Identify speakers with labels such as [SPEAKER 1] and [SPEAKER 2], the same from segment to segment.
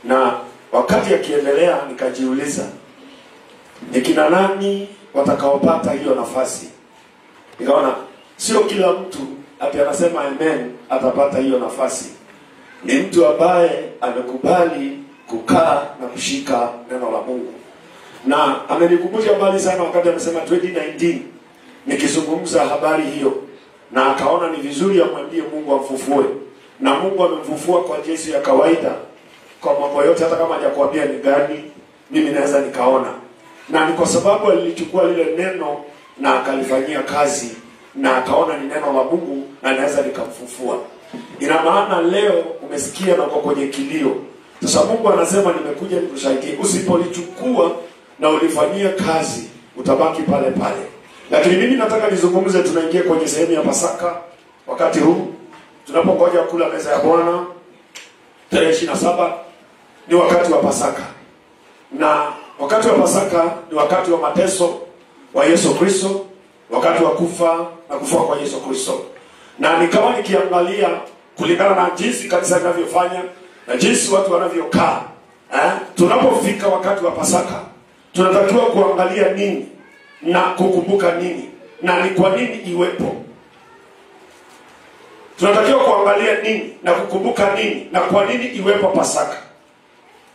[SPEAKER 1] Na wakati akiendelea nikajiuliza, ni kina nani watakaopata hiyo nafasi? Nikaona sio kila mtu ati anasema amen atapata hiyo nafasi. Ni mtu ambaye amekubali kukaa na kushika neno la Mungu. Na amenikumbusha mbali sana wakati amesema 2019 nikizungumza habari hiyo, na akaona ni vizuri amwambie Mungu amfufue. Na Mungu amemfufua kwa jinsi ya kawaida, kwa mambo yote, hata kama hajakwambia ni gani, mimi naweza nikaona. Na ni kwa sababu alilichukua lile neno na akalifanyia kazi, na akaona ni neno la Mungu na naweza nikamfufua. Ina maana leo umesikia na uko kwenye kilio. Sasa Mungu anasema nimekuja nikusaidie. Usipolichukua na ulifanyia kazi, utabaki pale pale. Lakini mimi nataka nizungumze, tunaingia kwenye sehemu ya Pasaka. Wakati huu tunapongoja kula meza ya Bwana tarehe 27 ni wakati wa Pasaka. Na wakati wa Pasaka ni wakati wa mateso wa Yesu Kristo, wakati wa kufa na kufufuka kwa Yesu Kristo. Na nikawa nikiangalia kulingana na jinsi kanisa linavyofanya na jinsi watu wanavyokaa, tunapofika wakati wa Pasaka tunatakiwa kuangalia nini na kukumbuka nini na ni kwa nini iwepo. Tunatakiwa kuangalia nini na kukumbuka nini na kwa nini iwepo Pasaka.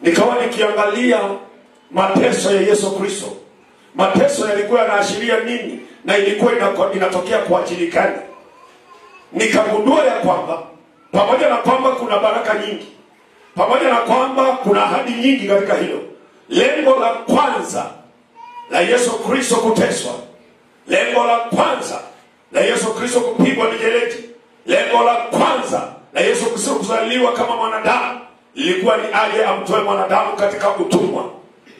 [SPEAKER 1] Nikawa nikiangalia mateso ya Yesu Kristo. Mateso yalikuwa yanaashiria nini na ilikuwa inatokea kwa ajili gani? Nikagundua ya kwamba pamoja na kwamba kuna baraka nyingi, pamoja na kwamba kuna ahadi nyingi katika hilo, lengo la kwanza la Yesu Kristo kuteswa, lengo la kwanza la Yesu Kristo kupigwa mijeledi, lengo la kwanza la Yesu Kristo kuzaliwa kama mwanadamu lilikuwa ni aje amtoe mwanadamu katika utumwa.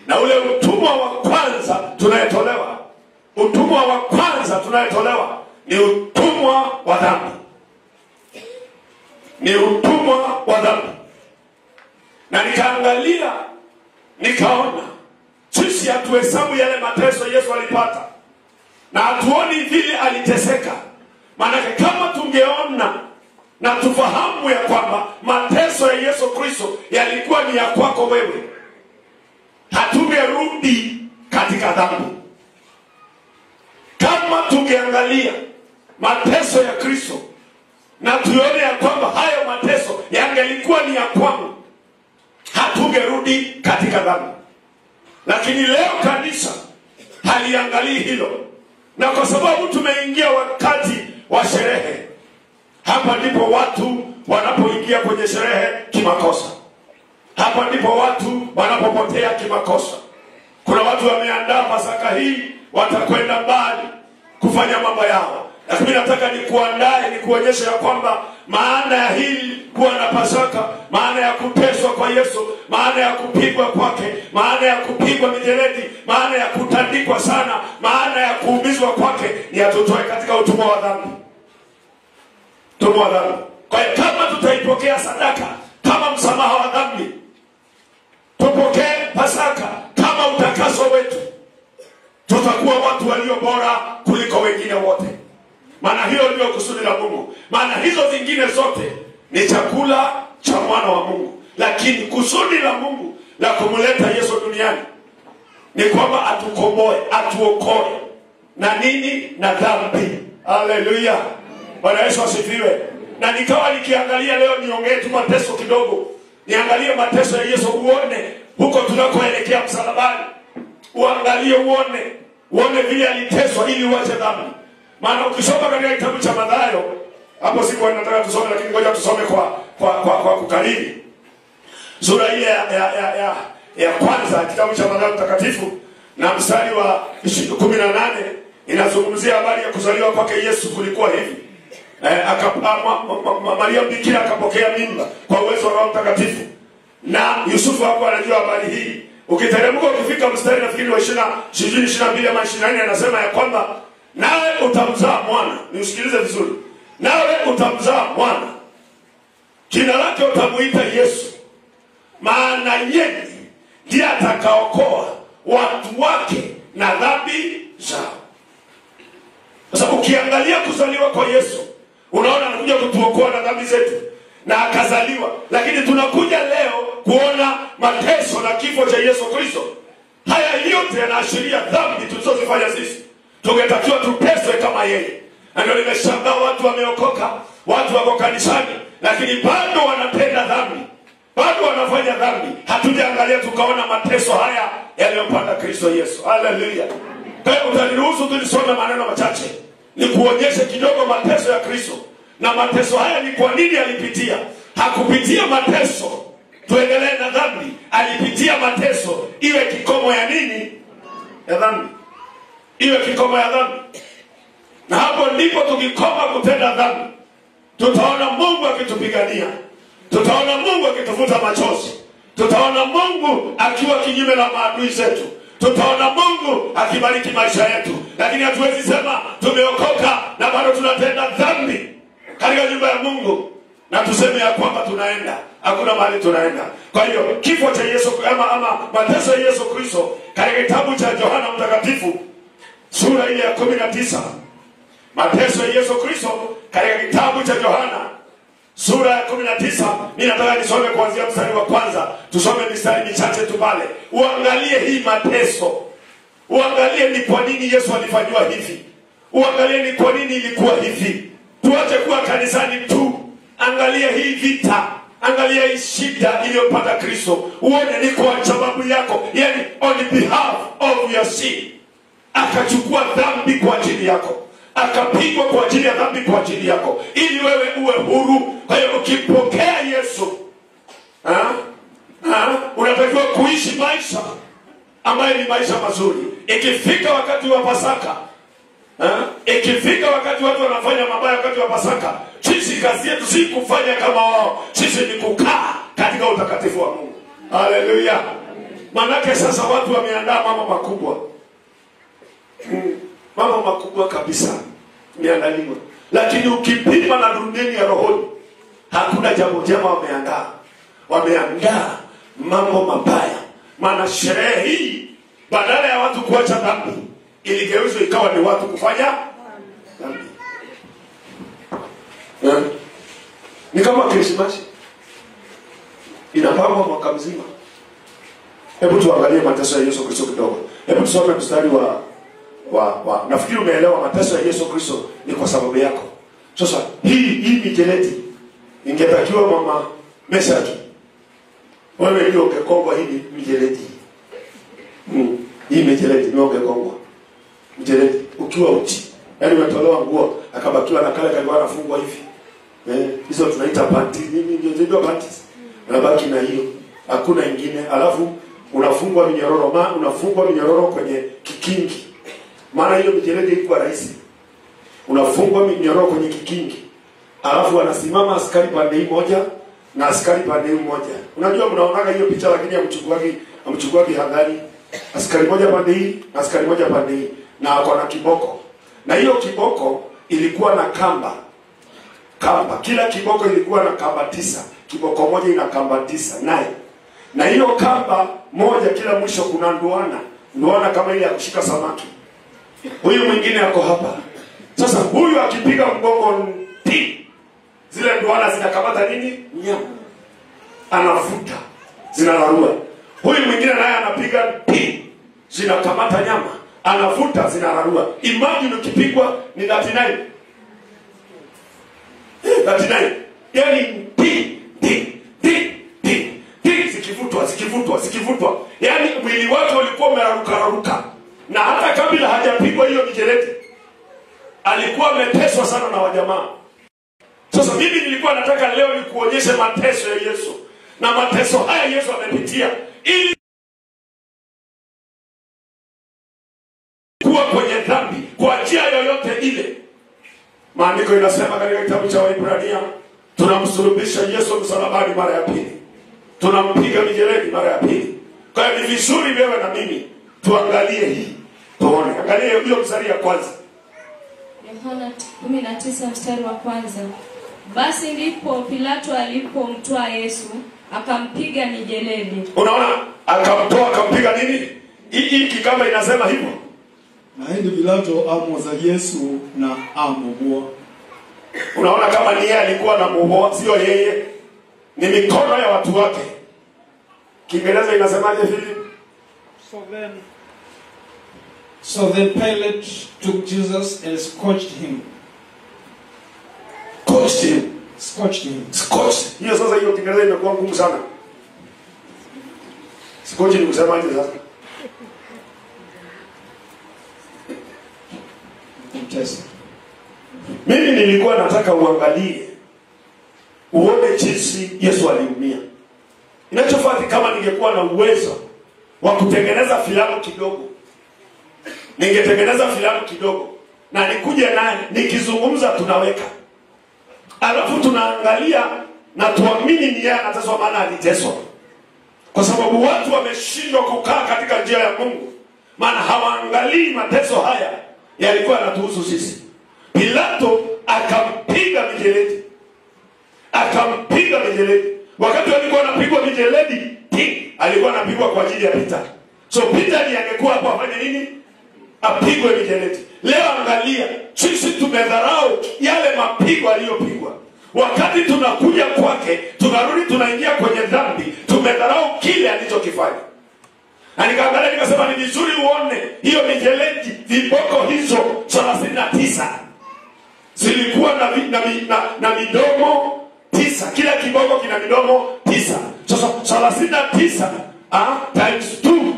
[SPEAKER 1] Na ule utumwa wa kwanza tunayetolewa, utumwa wa kwanza tunayetolewa ni utumwa wa dhambi. Ni utumwa wa dhambi. Na nikaangalia, nikaona sisi hatuhesabu yale mateso Yesu alipata, na hatuoni vile aliteseka. Maana kama tungeona na tufahamu ya kwamba mateso ya Yesu Kristo yalikuwa ni ya kwako wewe, hatungerudi katika dhambi. Kama tungeangalia mateso ya Kristo na tuone ya kwamba hayo mateso yangelikuwa ni ya kwangu, hatungerudi katika dhambi. Lakini leo kanisa haliangalii hilo. Na kwa sababu tumeingia wakati wa sherehe, hapa ndipo watu wanapoingia kwenye sherehe kimakosa. Hapa ndipo watu wanapopotea kimakosa. Kuna watu wameandaa Pasaka hii, watakwenda mbali kufanya mambo yao. Lakini nataka nikuandae, nikuonyeshe ya kwamba maana ya hili kuwa na Pasaka, maana ya kuteswa kwa Yesu, maana ya kupigwa kwake, maana ya kupigwa mijeledi, maana ya kutandikwa sana, maana ya kuumizwa kwake ni atutoe katika utumwa wa dhambi. Utumwa wa dhambi. Kwa hiyo kama tutaipokea sadaka kama msamaha wa dhambi, tupokee Pasaka kama utakaso wetu, tutakuwa watu walio bora kuliko wengine wote. Maana hiyo ndio kusudi la Mungu. Maana hizo zingine zote ni chakula cha mwana wa Mungu. Lakini kusudi la Mungu la kumleta Yesu duniani ni kwamba atukomboe, atuokoe na nini? Na dhambi. Haleluya. Bwana Yesu asifiwe. Na nikawa nikiangalia leo, niongee tu mateso kidogo. Niangalie mateso ya Yesu, uone huko tunakoelekea msalabani. Uangalie uone vile aliteswa ili uache dhambi. Maana ukisoma katika kitabu cha Mathayo, hapo siku nataka tusome, lakini ngoja tusome kwa kukariri. Sura ile ya kwanza kitabu cha Mathayo mtakatifu na mstari wa 18 inazungumzia habari ya kuzaliwa kwake Yesu. Kulikuwa hivi. Maria bikira akapokea mimba kwa uwezo wa Roho Mtakatifu. Na Yusufu hapo anajua habari hii. Ukiteremka ukifika mstari nafikiri wa 22 ama 24 anasema ya kwamba nawe utamzaa mwana. Niusikilize vizuri. Nawe utamzaa mwana, jina lake utamuita Yesu, maana yeye ndiye atakaokoa watu wake na dhambi zao. Sasa ukiangalia kuzaliwa kwa Yesu, unaona anakuja kutuokoa na dhambi zetu. na akazaliwa. Lakini tunakuja leo kuona mateso na kifo cha Yesu Kristo. Haya yote yanaashiria dhambi tulizozifanya sisi. Tungetakiwa tuteswe kama yeye. Na ndio nimeshangaa watu wameokoka, watu wako kanisani, lakini bado wanatenda dhambi, bado wanafanya dhambi. Hatujaangalia tukaona mateso haya yaliyompata Kristo Yesu. Haleluya. Kwa hiyo utaniruhusu tulisome maneno machache ni kuonyesha kidogo mateso ya Kristo. Na mateso haya ni kwa nini alipitia. Hakupitia mateso tuendelee na dhambi, alipitia mateso iwe kikomo ya nini? Ya dhambi. Iwe kikomo ya dhambi. Na hapo ndipo tukikoma kutenda dhambi, tutaona Mungu akitupigania, tutaona Mungu akitufuta machozi, tutaona Mungu akiwa kinyume na maadui zetu, tutaona Mungu akibariki maisha yetu. Lakini hatuwezi sema tumeokoka na bado tunatenda dhambi katika nyumba ya Mungu na tuseme ya kwamba tunaenda. Hakuna mahali tunaenda. Kwa hiyo kifo cha Yesu ama mateso ya Yesu Kristo katika kitabu cha Yohana Mtakatifu sura ile ya 19. Mateso ya Yesu Kristo katika kitabu cha Yohana sura ya 19. Mimi nataka nisome kuanzia mstari wa kwanza. Tusome mistari michache tu pale. Uangalie hii mateso. Uangalie ni kwa nini Yesu alifanywa hivi. Uangalie ni kwa nini ilikuwa hivi. Tuache kuwa kanisani tu. Angalia hii vita. Angalia hii shida iliyopata Kristo. Uone ni kwa sababu yako. Yani on behalf of your sin. Akachukua dhambi kwa ajili yako. Akapigwa kwa ajili ya dhambi kwa ajili yako, ili wewe uwe huru. Kwa hiyo ukipokea Yesu, unatakiwa kuishi maisha ambayo ni maisha mazuri. Ikifika wakati wa Pasaka, ikifika wakati watu wanafanya mabaya wakati wa Pasaka, sisi kazi yetu si kufanya kama wao. Sisi ni kukaa katika utakatifu wa Mungu. Haleluya. Manake sasa watu wameandaa mambo makubwa. Mambo makubwa kabisa miandaliwa. Lakini ukipima na duniani ya rohoni, hakuna jambo jema wameandaa. Wameandaa mambo mabaya. Maana sherehe hii badala ya watu kuacha dhambi, iligeuzwa ikawa ni watu kufanya dhambi. Ni kama Krismasi inapangwa mwaka mzima. Hebu tuangalie mateso ya Yesu Kristo kidogo. Hebu tusome mstari wa nafikiri umeelewa mateso ya Yesu Kristo ni kwa sababu yako. Sasa hii mijeledi ingetakiwa mama Mesaki, wewe ndio ungekongwa hii mijeledi. Hii mijeledi ndio ungekongwa. Mijeledi ukiwa uchi. Yaani umetolewa nguo akabakiwa na kale kalikuwa anafungwa hivi. Hizo tunaita panty. Nini ndio panty? Unabaki na hiyo. Hakuna ingine. Alafu unafungwa minyororo kwenye kikingi. Maana hiyo mijeledi ilikuwa rahisi. Unafungwa minyororo kwenye kikingi. Alafu anasimama askari pande hii moja na askari pande hii moja. Unajua mnaonaga hiyo picha lakini amchukuagi hadhari. Askari moja pande hii na askari moja pande hii na wako na kiboko. Na hiyo kiboko ilikuwa na kamba. Kila kiboko ilikuwa na kamba 9. Kiboko moja ina kamba 9 naye. Na hiyo kamba moja kila mwisho kuna ndoana kama ile ya kushika samaki. Huyu mwingine yako hapa. Sasa huyu akipiga mgongo zile ndoana zinakamata nini? Nyama. Anafuta. Zinararua. Huyu mwingine naye anapiga zinakamata nyama. Anafuta zinararua. Imagine ukipigwa ni 39. 39. Yaani zikivutwa. Yaani mwili wake ulikuwa umeraruka. Na hata kabla hajapigwa hiyo mijeledi alikuwa ameteswa sana na wajamaa. Sasa mimi nilikuwa nataka leo nikuonyeshe mateso ya Yesu. Na mateso haya Yesu amepitia ili kuwa kwenye dhambi kwa njia yoyote ile. Maandiko inasema katika kitabu cha Waebrania, tunamsulubisha Yesu msalabani mara ya pili. Tunampiga mijeledi mara ya pili. Kwa hiyo ni vizuri wewe na mimi tuangalie hii. Tuone. Angalia hiyo mstari ya kwanza.
[SPEAKER 2] Yohana 19 mstari wa kwanza. Basi ndipo Pilato alipomtoa Yesu, akampiga mijeledi.
[SPEAKER 1] Unaona? Akampiga nini? Hii kikamba inasema hivyo.
[SPEAKER 3] Na hindi Pilato amuoza Yesu na amuboa.
[SPEAKER 1] Unaona kama ni yeye alikuwa anamuboa, sio yeye. ni mikono ya watu wake. Kiingereza inasemaje Philip?
[SPEAKER 4] So then Pilate took Jesus and scourged him.
[SPEAKER 1] Scourged him. Hiyo sasa hiyo Kiingereza imekuwa ngumu sana. Scourged ni kusemaje sasa? Mimi nilikuwa nataka uangalie uone jinsi Yesu aliumia. Inachofanya kama ningekuwa na uwezo wa kutengeneza filamu kidogo, ningetengeneza filamu kidogo na nikuje naye nikizungumza tunaweka. Alafu tunaangalia na tuamini ni yeye anateswa, maana aliteswa. Kwa sababu watu wameshindwa kukaa katika njia ya Mungu, maana hawaangalii mateso haya yalikuwa yanatuhusu sisi. Pilato akampiga mijeledi. Wakati alikuwa anapigwa mijeledi, alikuwa anapigwa kwa ajili ya Peter. So Peter ndiye angekuwa hapo afanye nini? Apigwe mijeledi. Leo angalia, sisi tumedharau yale mapigo aliyopigwa. Wakati tunakuja kwake, tunarudi tunaingia kwenye dhambi, tumedharau kile alichokifanya. Na nikaangalia nikasema ni vizuri uone hiyo mijeledi, viboko hizo 39 zilikuwa na midomo 9. Kila kiboko kina midomo 9. Sasa 39 times 2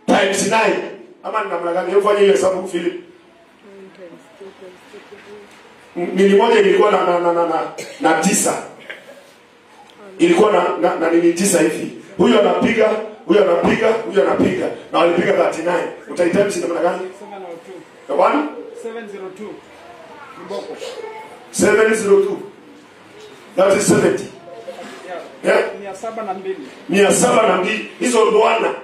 [SPEAKER 1] times 9. Ama namna gani ufanye ile hesabu Philip? Mili moja ilikuwa na 9. Ilikuwa na nini 9 hivi. Huyo anapiga, na walipiga 39. Utaitemsi namna gani? 702. 702. Mboko. 702. That is 70. Yeah. 702. Hizo ndoana.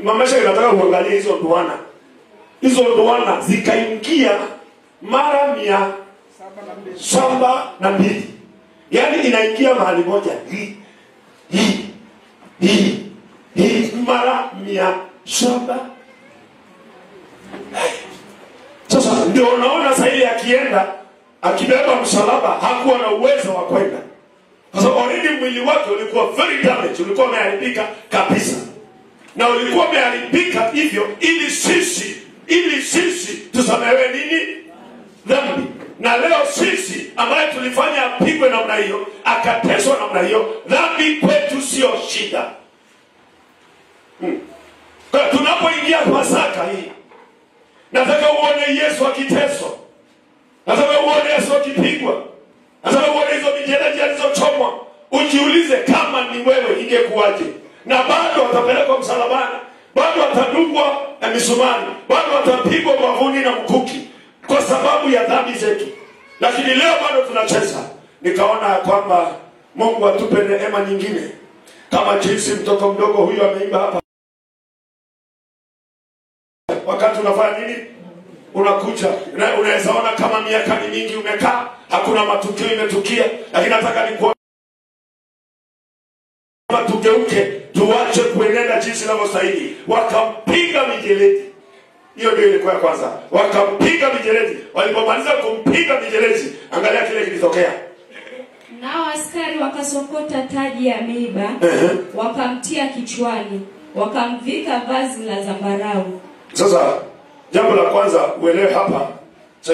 [SPEAKER 1] Mamesha inataka kuangalia hizo ndoana. Hizo ndoana zikaingia mara 702. Yaani inaingia mahali moja. Hii mara 700. Sasa ndio unaona sasa ile akienda akibeba msalaba hakuwa na uwezo wa kwenda. Sasa already mwili wake ulikuwa very damaged, ulikuwa umeharibika kabisa. Na ulikuwa umeharibika hivyo ili sisi tusamehewe nini? Dhambi. Na leo sisi ambaye tulifanya apigwe namna hiyo, akateswa namna hiyo, dhambi kwetu sio shida. Kwa tunapoingia Pasaka hii, nataka uone Yesu akiteswa. Nataka uone Yesu akipigwa. Nataka uone hizo mijeledi alizochomwa. Ujiulize kama ni wewe ingekuwaje. Na bado watapelekwa msalabani, bado watadungwa na misumari, bado watapigwa mavuni na mkuki kwa sababu ya dhambi zetu. Lakini leo bado tunacheza. Nikaona kwamba Mungu atupe neema nyingine. Kama jinsi mtoto mdogo huyu ameimba hapa. Wakati unafanya nini? Unakuja. Unaweza ona kama miaka mingi umekaa, hakuna matukio imetukia, lakini nataka nikuone tugeuke, tuache kuenenda jinsi inavyostahili. Wakampiga mijeledi. Hiyo ndio ilikuwa ya kwanza. Wakampiga mijeledi. Walipomaliza kumpiga mijeledi, angalia kile kilitokea.
[SPEAKER 2] Nao askari wakasokota taji ya miiba, wakamtia kichwani, wakamvika vazi la zambarau. Sasa jambo la kwanza uelewe hapa,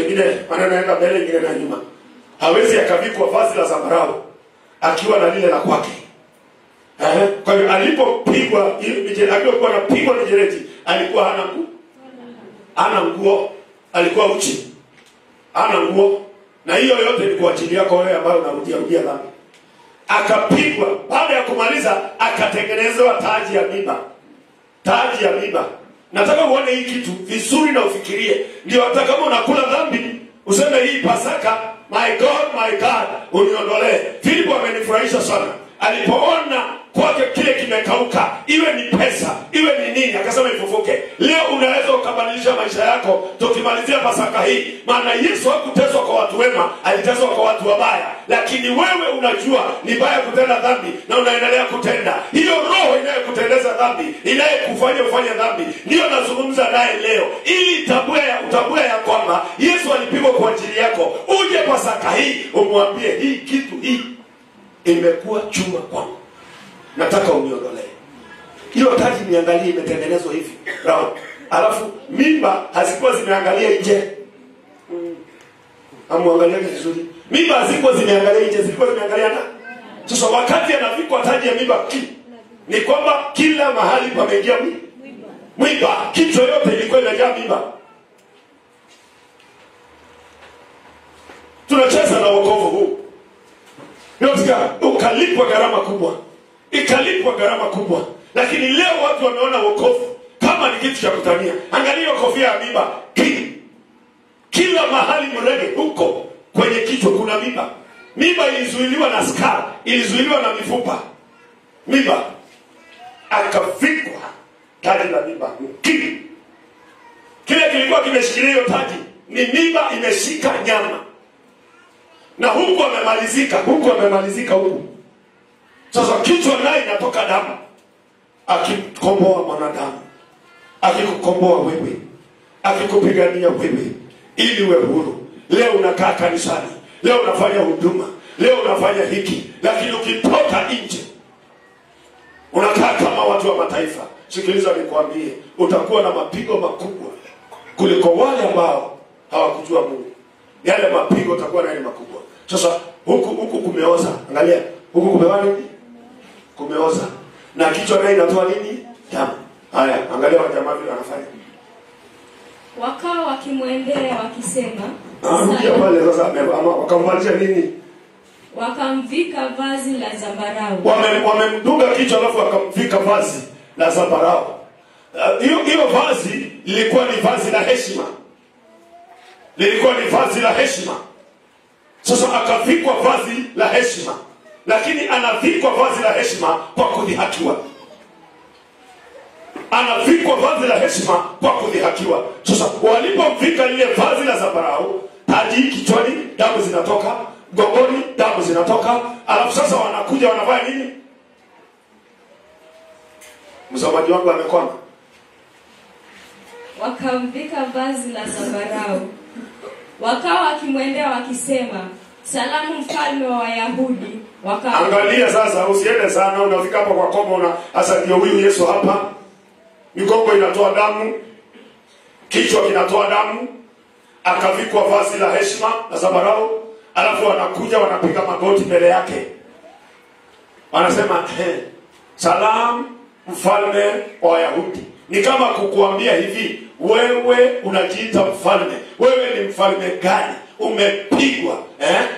[SPEAKER 2] ingine maneno yanaenda mbele, ingine na nyuma. Hawezi akavikwa vazi la zambarau akiwa na lile la kwake. Kwa hiyo alipopigwa alipokuwa anapigwa mijeledi, alikuwa hana nguo, alikuwa uchi, hana nguo. Na hiyo yote ni kwa ajili yako wewe ambaye unarudia dhambi. Akapigwa, baada ya kumaliza akatengenezewa taji ya miiba. Nataka uone hii kitu vizuri na ufikirie. Ndio hata kama unakula dhambi, useme hii Pasaka, my God, uniondolee. Filipo amenifurahisha sana. Alipoona kwake kile kimekauka, iwe ni pesa, iwe ni nini, akasema ifufuke. Leo unaweza ukabadilisha maisha yako tukimalizia Pasaka hii. Maana Yesu hakuteswa kwa watu wema, aliteswa kwa watu wabaya. Lakini wewe unajua ni baya kutenda dhambi na unaendelea kutenda. Hiyo roho inayokutendeza dhambi, inayekufanya ufanye dhambi, ndio nazungumza naye leo. Ili utambue ya kwamba Yesu alipigwa kwa ajili yako. Uje Pasaka hii umwambie hii kitu hii
[SPEAKER 1] imekuwa chuma kwangu, nataka uniondolee hiyo taji. Niangalie imetengenezwa hivi round, alafu mimba hazikuwa zimeangalia nje. Amuangalia vizuri, mimba hazikuwa zimeangalia nje, zilikuwa zimeangalia na. Sasa wakati anavikwa taji ya mimba, ni kwamba kila mahali pameingia mimba, kichwa yote ilikuwa imejaa mimba. Tunacheza na wokovu huu. Yotika ukalipwa gharama kubwa. Ikalipwa gharama kubwa. Lakini leo watu wameona wokovu kama ni kitu cha kutania. Angalia kofia ya mimba. Kila mahali mrege huko kwenye kichwa kuna mimba. Mimba ilizuiliwa na scar, ilizuiliwa na mifupa. Mimba akavikwa taji la mimba. Kile kilikuwa kimeshikilia hiyo taji ni mimba imeshika nyama. Na huku amemalizika huku. Sasa kichwa naye inatoka damu. Akikomboa mwanadamu, akikukomboa wewe, akikupigania wewe ili uwe huru. Leo unakaa kanisani, leo unafanya huduma, leo unafanya hiki, lakini ukitoka nje unakaa kama watu wa mataifa. Sikiliza nikwambie, utakuwa na mapigo makubwa kuliko wale ambao hawakujua Mungu. Yale mapigo utakuwa nayo makubwa. Sasa huku kumeoza. Angalia, huku kumewa nini? Kumeoza. Na kichwa naye inatoa nini? Damu. Haya, angalia wajamaa vile wanafanya.
[SPEAKER 2] Wakao wakimwendea wakisema,
[SPEAKER 1] ndio pale sasa wakamvalisha nini?
[SPEAKER 2] Wakamvika vazi la zambarau.
[SPEAKER 1] Wamemdunga kichwa alafu wakamvika vazi la zambarau. Hiyo vazi lilikuwa ni vazi la heshima. Lilikuwa ni vazi la heshima. Sasa akavikwa vazi la heshima. Lakini anavikwa vazi la heshima kwa kudhihakiwa. Anavikwa vazi la heshima kwa kudhihakiwa. Sasa walipomvika ile vazi la zambarau, taji kichwani, damu zinatoka, gongoni damu zinatoka, alafu sasa wanakuja wanafanya nini? Msomaji wangu amekwama.
[SPEAKER 2] Wakamvika vazi la zambarau. Wakawa wakimwendea wakisema, salamu mfalme wa Wayahudi.
[SPEAKER 1] Angalia sasa, usiende sana, unafika hapa kwa komo na hasa ndio huyu Yesu hapa. Migongo inatoa damu, kichwa kinatoa damu, akavikwa vazi la heshima la zambarau, alafu wanakuja wanapiga magoti mbele yake. Wanasema, salamu mfalme wa Wayahudi. Ni kama kukuambia hivi, wewe unajiita mfalme. Wewe ni mfalme gani? Umepigwa,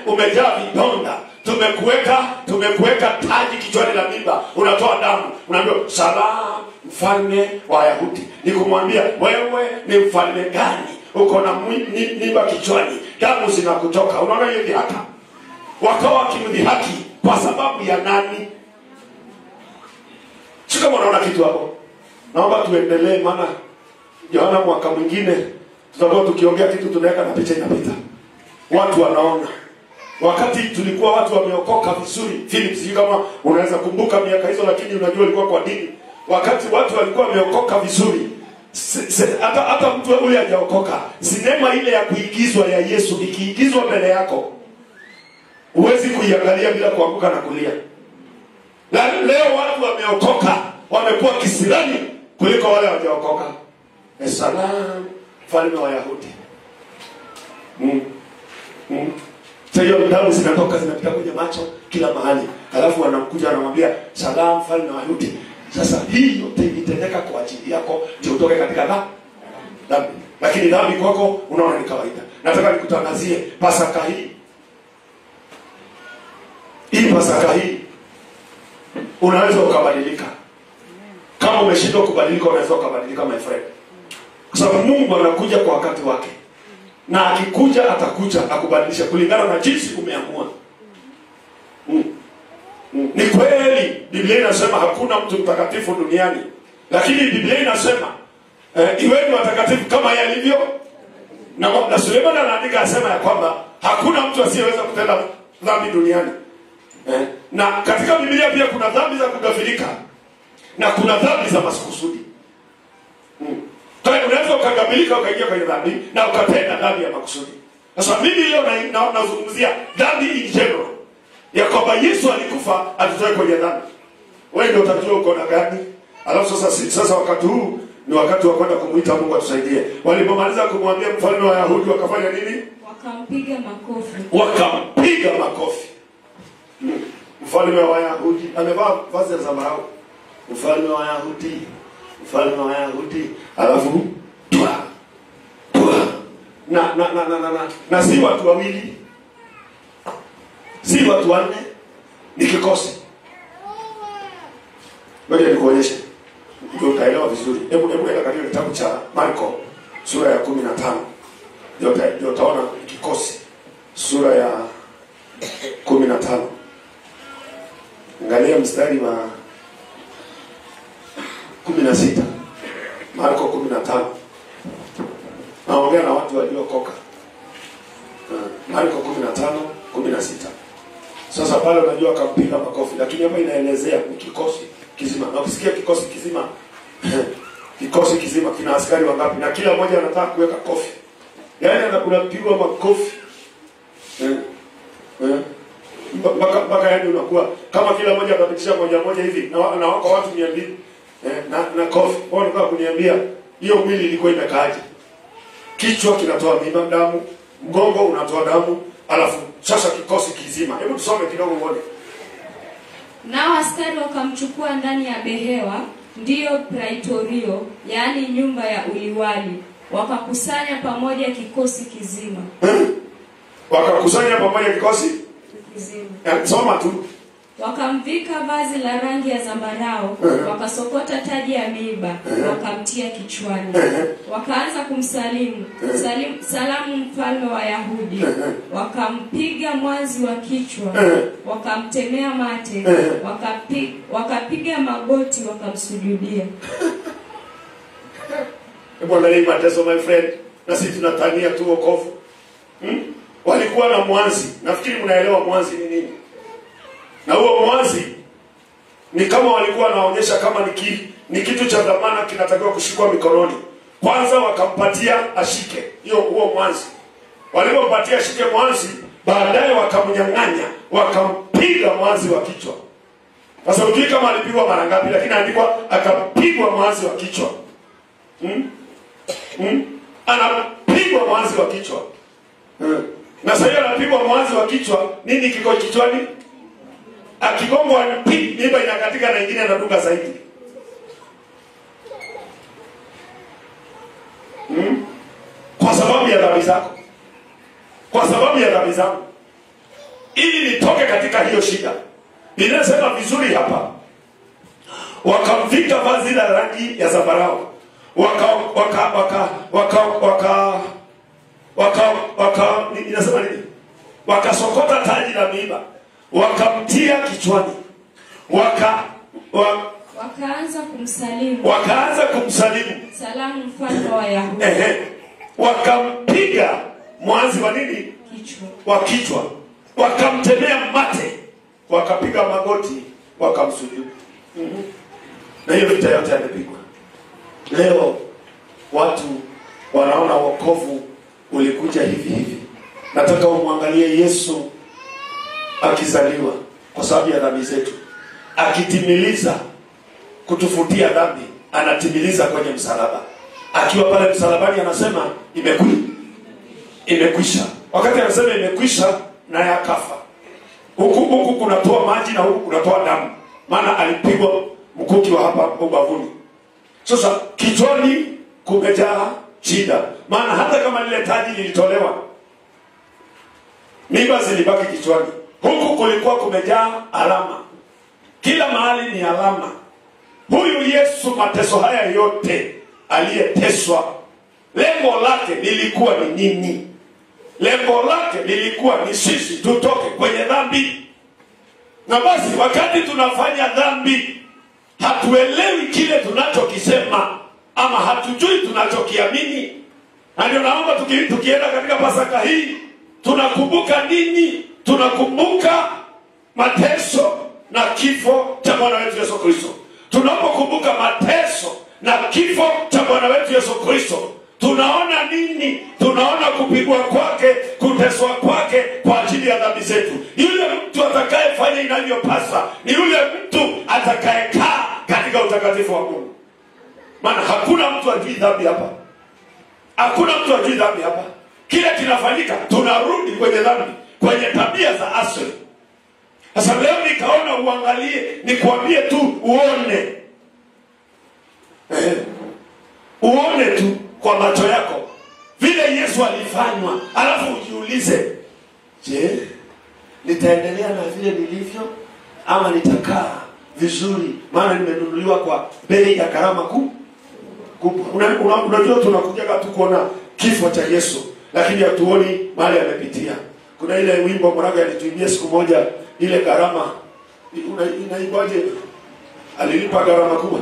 [SPEAKER 1] umejaa vidonda. Tumekuweka taji kichwani la mimba, unatoa damu. Unaambia salamu mfalme wa Wayahudi. Ni kumwambia wewe ni mfalme gani? Uko na mimba kichwani, damu zinakutoka. Unaona hiyo dhihaka? Wakawa wakimdhihaki kwa sababu ya nani? Sio kama unaona kitu hapo. Naomba tuendelee, maana Yohana mwaka mwingine tutakuwa tukiongea kitu tunaweka na picha inapita. Watu wanaona. Wakati tulikuwa watu wameokoka vizuri, Philip, sio kama unaweza kumbuka miaka hizo, lakini unajua ilikuwa kwa dini. Wakati watu walikuwa wameokoka vizuri, hata mtu ule hajaokoka, sinema ile ya kuigizwa ya Yesu ikiigizwa mbele yako, huwezi kuiangalia bila kuanguka na kulia. Na leo watu wameokoka, wamekuwa kisirani kuliko wale hawajaokoka. Salamu mfalme wa Wayahudi. Sasa hiyo damu zinatoka zinapita kwenye macho kila mahali. Alafu wanamkuja wanamwambia salamu mfalme wa Wayahudi. Sasa hii yote itendeka kwa ajili yako ndio utoke katika dhambi. Lakini dhambi kwako unaona ni kawaida. Nataka nikutangazie Pasaka hii. Hii Pasaka hii unaweza ukabadilika. Kama umeshindwa kubadilika, unaweza ukabadilika, my friend. Kwa sababu Mungu anakuja kwa wakati wake. Na akikuja atakuja akubadilisha kulingana na jinsi umeamua. Ni kweli Biblia inasema hakuna mtu mtakatifu duniani. Lakini Biblia inasema iweni watakatifu kama yeye alivyo. Na Suleiman anaandika asema ya kwamba hakuna mtu asiyeweza kutenda dhambi duniani. Na katika Biblia pia kuna dhambi za kugafirika na kuna dhambi za makusudi. Kwa hiyo unaweza ukagabilika ukaingia kwenye dhambi na ukatenda dhambi ya makusudi. Sasa mimi leo nazungumzia dhambi in general. ya kwamba Yesu alikufa atutoe kwenye dhambi. Wewe ndio utajua uko na gani. Alafu sasa wakati huu ni wakati wa kwenda kumuita Mungu atusaidie. Walipomaliza kumwambia mfalme wa Wayahudi wakafanya nini?
[SPEAKER 2] Wakampiga makofi.
[SPEAKER 1] Wakampiga makofi. Mfalme wa Wayahudi amevaa vazi la zambarau. Mfalme wa Wayahudi, mfalme wa Wayahudi. Alafu twa na si watu wawili, si watu wanne, ni kikosi. Ngoja nikuonyeshe ndio utaelewa vizuri. Hebu enda katika kitabu cha Marko sura ya 15. Ndio utaona kikosi. Sura ya 15. Angalia mstari wa 16. Marko 15. Naongea na watu waliokoka. Marko 15:16. Sasa pale unajua akampiga makofi, lakini hapa inaelezea kikosi kizima. Na ukisikia kikosi kizima kikosi kizima kina askari wangapi na kila mmoja anataka kuweka kofi. Yaani unapigwa makofi. Mpaka yaani unakuwa kama kila mmoja atapitisha moja hivi na wako watu 200 na kofi. Wao wanataka kuniambia hiyo mwili ilikuwa imekaaje? Kichwa kinatoa damu, mgongo unatoa damu, alafu sasa kikosi kizima. Hebu tusome kidogo uone.
[SPEAKER 2] Nao askari wakamchukua ndani ya behewa, ndiyo praetorio, yaani nyumba ya uliwali. Wakakusanya pamoja kikosi kizima.
[SPEAKER 1] Wakakusanya pamoja kikosi
[SPEAKER 2] kizima.
[SPEAKER 1] Soma tu.
[SPEAKER 2] Wakamvika vazi la rangi ya zambarau, wakasokota taji ya miiba, wakamtia kichwani. Wakaanza kumsalimu, salamu mfalme wa Wayahudi. Wakampiga mwanzi wa kichwa, wakamtemea mate, wakapiga magoti, wakamsujudia.
[SPEAKER 1] Hebu angalia mateso my friend, na sisi tunatania tu wokovu. Walikuwa na mwanzi. Nafikiri mnaelewa mwanzi ni nini. Na huo mwanzi ni kama walikuwa wanaonyesha kama ni kitu cha dhamana kinatakiwa kushikwa mikononi. Kwanza wakampatia ashike huo mwanzi. Walipompatia ashike mwanzi, baadaye wakamnyang'anya, wakampiga mwanzi wa kichwa. Sasa ujui kama alipigwa mara ngapi, lakini andikwa akapigwa mwanzi wa kichwa. Anapigwa mwanzi wa kichwa. Na sasa anapigwa mwanzi wa kichwa, nini kiko kichwani? Akigongwa miiba inakatika na nyingine anadunga zaidi. Kwa sababu ya dhambi zako. Kwa sababu ya dhambi zangu. Ili nitoke katika hiyo shida. Ninasema vizuri hapa. Wakamvika vazi la rangi ya zambarau. Ninasema nini? Wakasokota taji la miiba. Wakamtia kichwani. Wakaanza kumsalimu.
[SPEAKER 2] Salamu mfalme wa Wayahudi.
[SPEAKER 1] Wakampiga mwanzi wa nini?
[SPEAKER 2] Kichwa.
[SPEAKER 1] Wa kichwa. Wakamtemea mate. Wakapiga magoti, wakamsujudu. Na hiyo vita yote yamepigwa. Leo watu wanaona wokovu ulikuja hivi. Nataka umwangalie Yesu akizaliwa kwa sababu ya dhambi zetu. Akitimiliza kutufutia dhambi, anatimiliza kwenye msalaba. Akiwa pale msalabani anasema imekwisha. Wakati anasema imekwisha, naye akafa. Huku kunatoa maji na huku kunatoa damu. Maana alipigwa mkuki wa hapa ubavuni. Sasa kichwani kumejaa shida. Maana hata kama lile taji lilitolewa, miiba zilibaki kichwani. Huku kulikuwa kumejaa alama. Kila mahali ni alama. Huyu Yesu mateso haya yote aliyeteswa, lengo lake lilikuwa ni nini? Lengo lake lilikuwa ni sisi tutoke kwenye dhambi. Na basi wakati tunafanya dhambi, hatuelewi kile tunachokisema ama hatujui tunachokiamini. Na ndio naomba tukienda katika Pasaka hii, tunakumbuka nini? Tunakumbuka mateso na kifo cha Bwana wetu Yesu Kristo. Tunapokumbuka mateso na kifo cha Bwana wetu Yesu Kristo, Tunaona nini? Tunaona kupigwa kwake, kuteswa kwake kwa ajili ya dhambi zetu. Yule mtu atakayefanya inavyopasa ni yule mtu atakayekaa katika utakatifu wa Mungu. Maana hakuna mtu ajui dhambi hapa. Hakuna mtu ajui dhambi hapa. Kile kinafanyika, tunarudi kwenye dhambi, kwenye tabia za asili. Sasa leo nikaona uangalie, nikuambie tu uone. Uone tu kwa macho yako vile Yesu alifanywa, alafu ujiulize, je, nitaendelea na vile nilivyo ama nitakaa vizuri? Maana nimenunuliwa kwa bei ya gharama kubwa. Unajua tunakuja tu kuona kifo cha Yesu, lakini hatuoni mahali amepitia. Kuna ile wimbo Moraga alituimbia siku moja, ile gharama inaibwaje, alilipa gharama kubwa.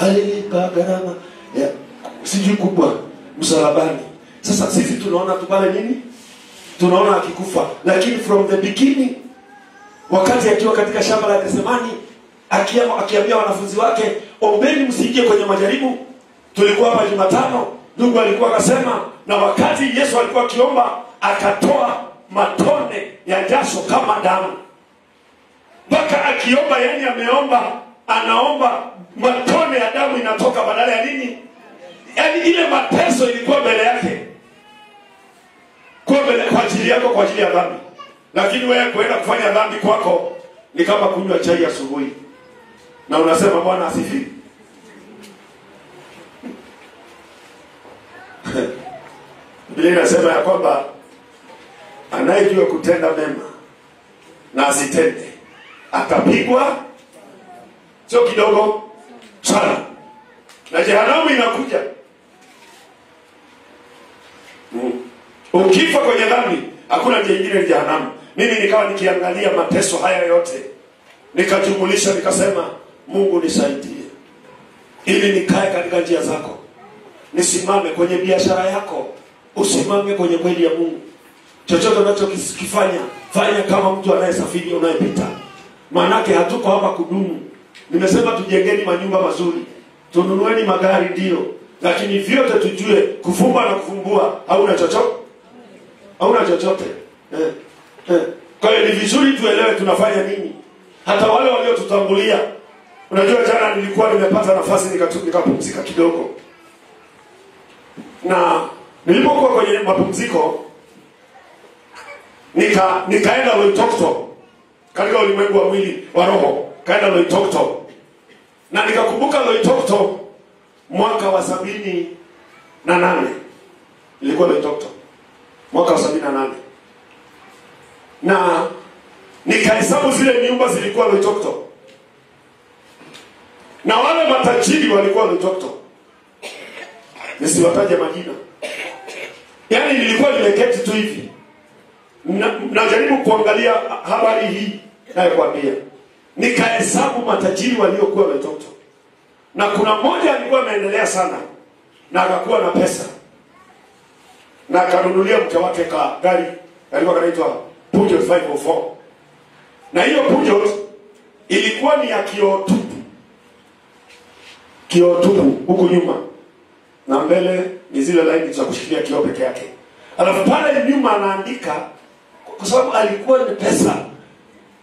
[SPEAKER 1] Alilipa gharama ya sijui kubwa msalabani. Sasa sisi tunaona tu pale nini? Tunaona akikufa, lakini from the beginning, wakati akiwa katika shamba la Getsemani, akiambia wanafunzi wake, ombeni msiingie kwenye majaribu. Tulikuwa hapa Jumatano, Mungu alikuwa akasema, na wakati Yesu alikuwa akiomba, akatoa matone ya jasho kama damu. Mpaka akiomba, yani ameomba, anaomba matone ya damu inatoka badala ya nini? Yani ile mateso ilikuwa mbele yake, kwa mbele, kwa ajili yako, kwa ajili ya dhambi. Lakini wewe kwenda kufanya dhambi kwako ni kama kunywa chai asubuhi na unasema Bwana asifiwe. Biblia inasema ya kwamba anayejua kutenda mema na asitende atapigwa, sio kidogo sana, na jehanamu inakuja. Ukifa kwenye dhambi hakuna njia nyingine ni jehanamu. Mimi nikawa nikiangalia mateso haya yote, nikajumulisha, nikasema Mungu nisaidie ili nikae katika njia zako, nisimame kwenye biashara yako, usimame kwenye kweli ya Mungu. Chochote unachokifanya, fanya kama mtu anayesafiri, unayepita. Maanake hatuko hapa kudumu. Nimesema tujengeni manyumba mazuri, tununueni magari ndio, lakini vyote tujue kufumba na kufumbua hauna chochote. Hauna chochote. Kwa hiyo ni vizuri tuelewe tunafanya nini. Hata wale waliotutangulia, unajua jana nilikuwa nimepata nafasi nikapumzika kidogo. Na nilipokuwa kwenye mapumziko, nikaenda Loitoktok, katika ulimwengu wa mwili wa roho, kaenda Loitoktok. Na nikakumbuka Loitoktok mwaka wa 78. Nilikuwa Loitoktok mwaka wa 78. Na nikahesabu zile nyumba zilikuwa Loitoktok, na wale matajiri walikuwa Loitoktok. Nisiwataje majina. Yaani nilikuwa nimeketi tu hivi, najaribu kuangalia habari hii nayokuambia. Nikahesabu matajiri waliokuwa Loitoktok, na kuna mmoja alikuwa ameendelea sana na akakuwa na pesa, na akanunulia mke wake gari alikuwa kanaitwa Peugeot 504. Na hiyo Peugeot ilikuwa ni ya kioo tupu. Kioo tupu huku nyuma, na mbele ni zile laini za kushikilia kioo peke yake. Alafu pale nyuma anaandika, kwa sababu alikuwa na pesa,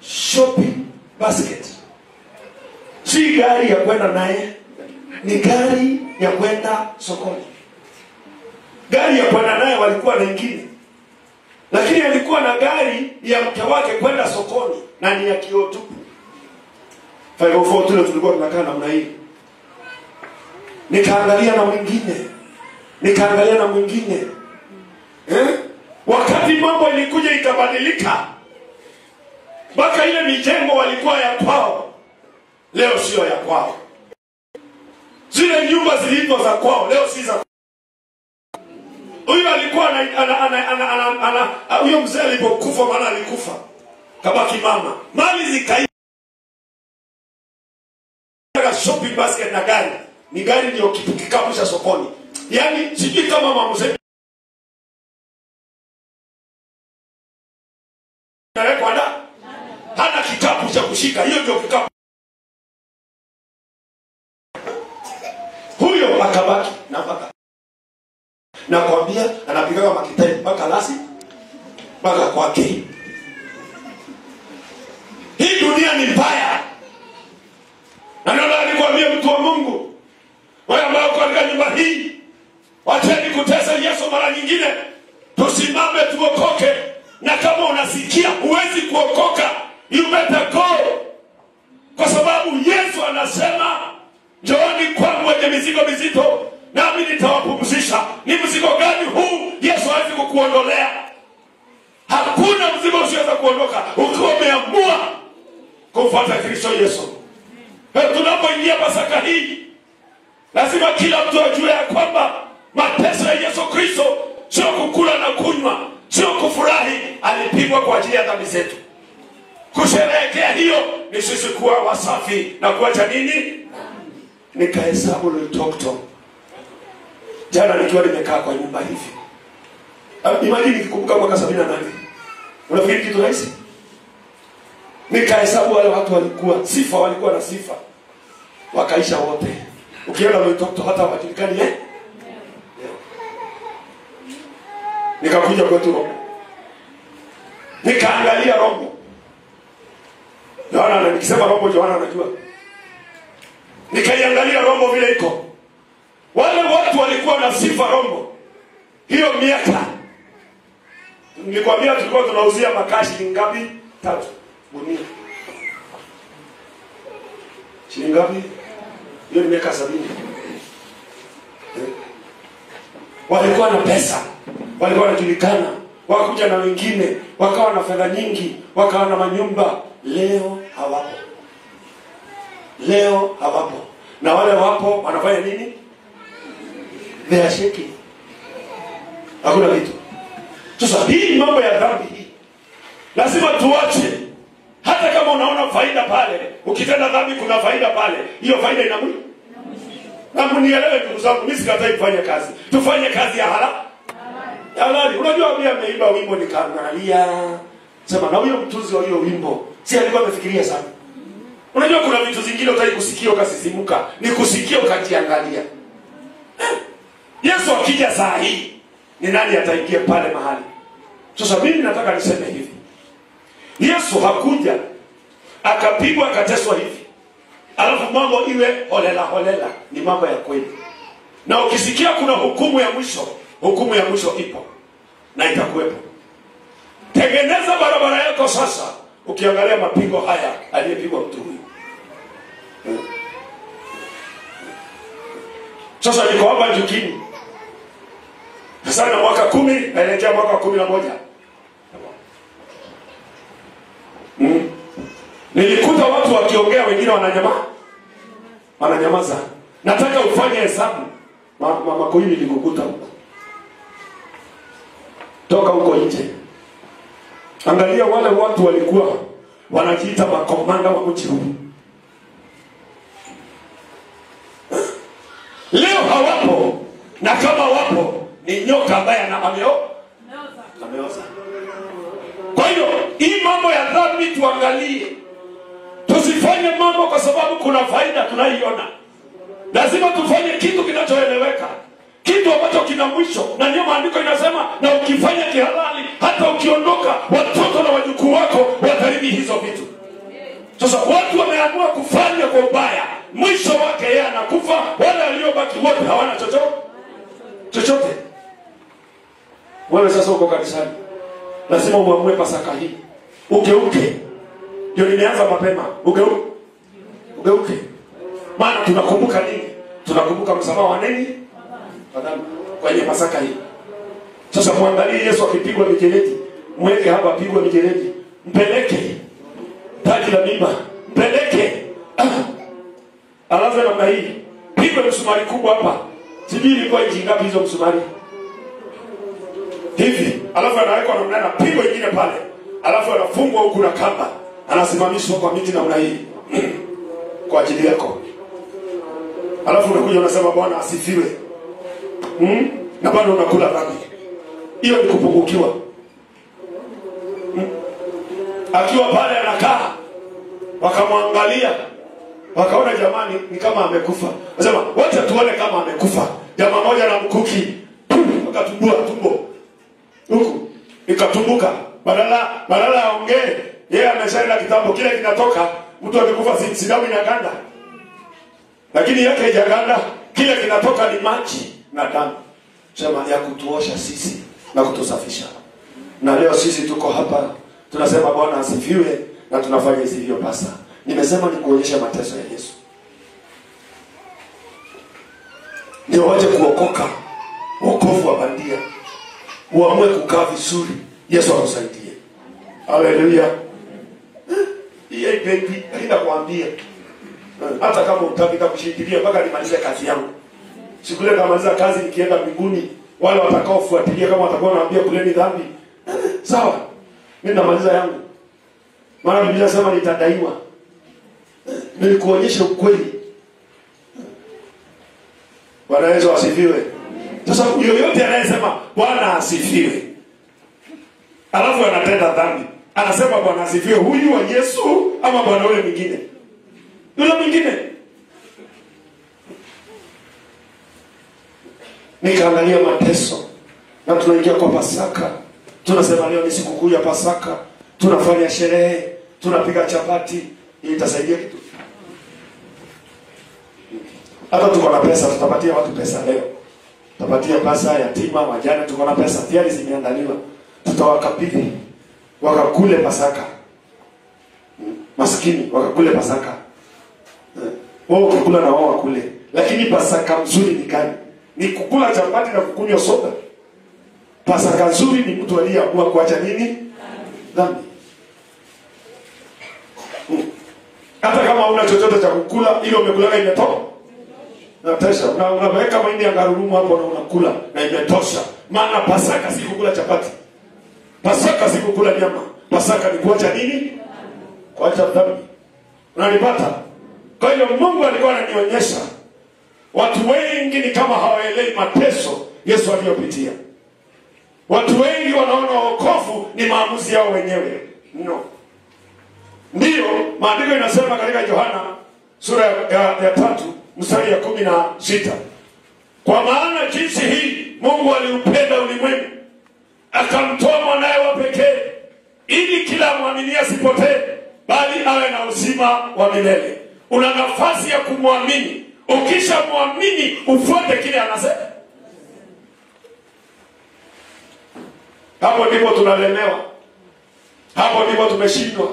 [SPEAKER 1] shopping basket. Si gari ya kwenda naye, ni gari ya kwenda sokoni. Gari ya kwenda naye walikuwa na nyingine, lakini alikuwa na gari ya mke wake kwenda sokoni, na ni ya kioo tupu. 504 tule tulikuwa tunakaa namna hii. Nikaangalia na mwingine. Wakati mambo ilikuja ikabadilika, mpaka ile mijengo walikuwa ya kwao, leo sio ya kwao. Zile nyumba zilizo za kwao, leo si za kwao. Huyo alikuwa huyo mzee alipokufa, maana alikufa kabaki mama, mali zikaisha, shopping basket na gari. Ni gari ndio kikapu cha sokoni. Yaani sijui kama mama mzee hana kikapu cha kushika, hiyo ndio kikapu. Huyo akabaki na mpaka nakwambia anapiga makitai mpaka lasi mpaka kwake. Hii dunia ni mbaya. Na ndio nalikwambia mtu wa Mungu, wewe ambao uko katika nyumba hii, wacheni kutesa Yesu mara nyingine. Tusimame tuokoke. Na kama unasikia huwezi kuokoka, you better go. Kwa sababu Yesu anasema, njooni kwangu wenye mizigo mizito, nami nitawapumzisha. Ni mzigo gani huu Yesu hawezi kukuondolea? Hakuna mzigo usioweza kuondoka ukiwa umeamua kumfuata Kristo Yesu. Tunapoingia Pasaka hii, lazima kila mtu ajue ya kwamba mateso ya Yesu Kristo sio kukula na kunywa, sio kufurahi. Alipigwa kwa ajili ya dhambi zetu. Kusherehekea hiyo ni sisi kuwa wasafi na kuacha nini? Nikahesabu litokto. Jana nikiwa nimekaa kwa nyumba hivi, imagine nikikumbuka mwaka 78. Unafikiri kitu rahisi? Nikahesabu wale watu walikuwa na sifa. Wakaisha wote. Ukiona litokto hata wajulikani Nikakuja kwetu Rombo. Nikaangalia Rombo. Yohana, nikisema Rombo Yohana anajua. Nikaiangalia Rombo vile iko. Wale watu walikuwa na sifa Rombo. Hiyo miaka. Nilikwambia tulikuwa tunauzia makashi ngapi? 3 gunia. Shilingi ngapi? Hiyo ni miaka 70. Walikuwa na pesa. Walikuwa wanajulikana. Wakuja na wengine, wakawa na fedha nyingi, wakawa na manyumba. Leo hawapo. Na wale wapo wanafanya nini? They are shaking. Hakuna kitu. Sasa hii mambo ya dhambi hii lazima tuache. Hata kama unaona faida pale, ukitenda dhambi kuna faida pale, hiyo faida ina mwisho. Na mnielewe ndugu zangu, mimi sikatai kufanya kazi. Tufanye kazi ya halali. Unajua mimi ameiba wimbo nikaangalia. Sema na huyo mtunzi wa hiyo wimbo, si alikuwa amefikiria sana. Unajua kuna vitu zingine utaki kusikia ukasisimuka, ni kusikia ukajiangalia. Yesu akija saa hii, ni nani ataingia pale mahali? Sasa mimi nataka niseme hivi. Yesu hakuja akapigwa akateswa hivi, alafu mambo iwe holela. Ni mambo ya kweli. Na ukisikia kuna hukumu ya mwisho ipo na itakuwepo. Tengeneza barabara yako sasa. Ukiangalia mapigo haya aliyepigwa mtu huyu. Sasa niko hapa Jukini. Sasa na mwaka 10 naelekea mwaka 11. Nilikuta watu wakiongea, wengine wananyamaza. Nataka ufanye hesabu. Makoini nilikukuta huko. Toka huko nje. Angalia wale watu walikuwa wanajiita makomanda wa mji huu. Leo hawapo, na kama wapo ni nyoka ambaye ameoza. Kwa hiyo hii mambo ya dhambi tuangalie. Tusifanye mambo kwa sababu kuna faida tunaiona. Lazima tufanye kitu kinachoeleweka, kitu ambacho kina mwisho. Na ndio maandiko inasema, na ukifanya kihalali, hata ukiondoka, watoto na wajukuu wako watarithi hizo vitu. Sasa watu wameamua kufanya kwa ubaya, mwisho wake yeye anakufa, wale waliobaki wote hawana chochote. Wewe sasa uko kanisani, lazima uamue Pasaka hii ugeuke. Ndio nimeanza mapema, ugeuke. Maana tunakumbuka nini? Tunakumbuka msamaha wa nini? Kwenye Pasaka hii. Sasa muangalie Yesu akipigwa mijeledi, mweke hapa pigwa mijeledi, mpeleke taji la miba, mpeleke. Alafu namna hii, pigwe msumari kubwa hapa. Sijui ilikuwa inchi ngapi hizo msumari. Hivi, alafu anawekwa namna na pigwa nyingine pale. Alafu anafungwa huku na kamba. Anasimamishwa kwa miti namna hii. Kwa ajili yako. Alafu unakuja unasema Bwana asifiwe. Na bado unakula dhambi. Hiyo ni kupungukiwa. Akiwa pale anakaa, wakamwangalia, Wakaona jamani ni kama amekufa. Wasema wacha tuone kama amekufa. Jamaa moja na mkuki akatumbua tumbo huku ikatumbuka, badala aongee yeye ameshaenda kitambo, kile kinatoka. Mtu akikufa si damu inaganda, lakini yake haijaganda, kile kinatoka ni maji na damu, sema ya kutuosha sisi na kutusafisha. Na leo sisi tuko hapa tunasema Bwana asifiwe, na tunafanya hivyo pasa. Nimesema ni kuonyesha mateso ya Yesu ndio waje kuokoka, wokovu wa bandia, uamue kukaa vizuri. Yesu akusaidie. Haleluya. Yeye baby, ninakwambia hata kama utapita kushindilia mpaka nimalize kazi yangu. Sikule kamaliza kazi nikienda mbinguni, wale watakaofuatilia kama watakuwa wanaambia kuleni dhambi, sawa, mimi namaliza yangu. Maana Biblia inasema nitadaiwa. Nilikuonyesha ukweli. Bwana Yesu asifiwe. Sasa yoyote anayesema Bwana asifiwe alafu anatenda dhambi, anasema Bwana asifiwe, huyu wa Yesu ama Bwana yule mwingine? Yule mwingine. Nikaangalia mateso na tunaingia kwa Pasaka. Tunasema leo ni sikukuu ya Pasaka, tunafanya sherehe, tunapiga chapati. Itasaidia kitu? Hata tuko na pesa, tutapatia watu pesa leo. Tutapatia pesa yatima, wajane, tuko na pesa tayari zimeandaliwa. Tutawakabidhi wakakule Pasaka. Maskini wakakule Pasaka. Wao kukula na wao wakule. Lakini Pasaka mzuri ni gani? Ni kukula chapati na kukunywa soda. Pasaka nzuri ni mtu aliyeamua kuacha nini? Dhambi. Hata kama una chochote cha kukula, ile umekulaga imetoka. Na tesha, unaweka mahindi ya ngarurumu hapo na unakula na imetosha. Maana Pasaka si kukula chapati. Pasaka si kukula nyama. Pasaka ni kuacha nini? Kuacha dhambi. Unanipata? Kwa hiyo Mungu alikuwa ananionyesha watu wengi ni kama hawaelewi mateso Yesu aliyopitia. Watu wengi wanaona wokovu ni maamuzi yao wenyewe. No. Ndio maandiko inasema katika Yohana sura ya 3 mstari ya 16, kwa maana jinsi hii Mungu aliupenda ulimwengu akamtoa mwanae wa pekee, ili kila muamini asipotee bali awe na uzima wa milele. Una nafasi ya kumwamini. Ukisha muamini ufuate kile anasema. Hapo ndipo tunalemewa. Hapo ndipo tumeshindwa.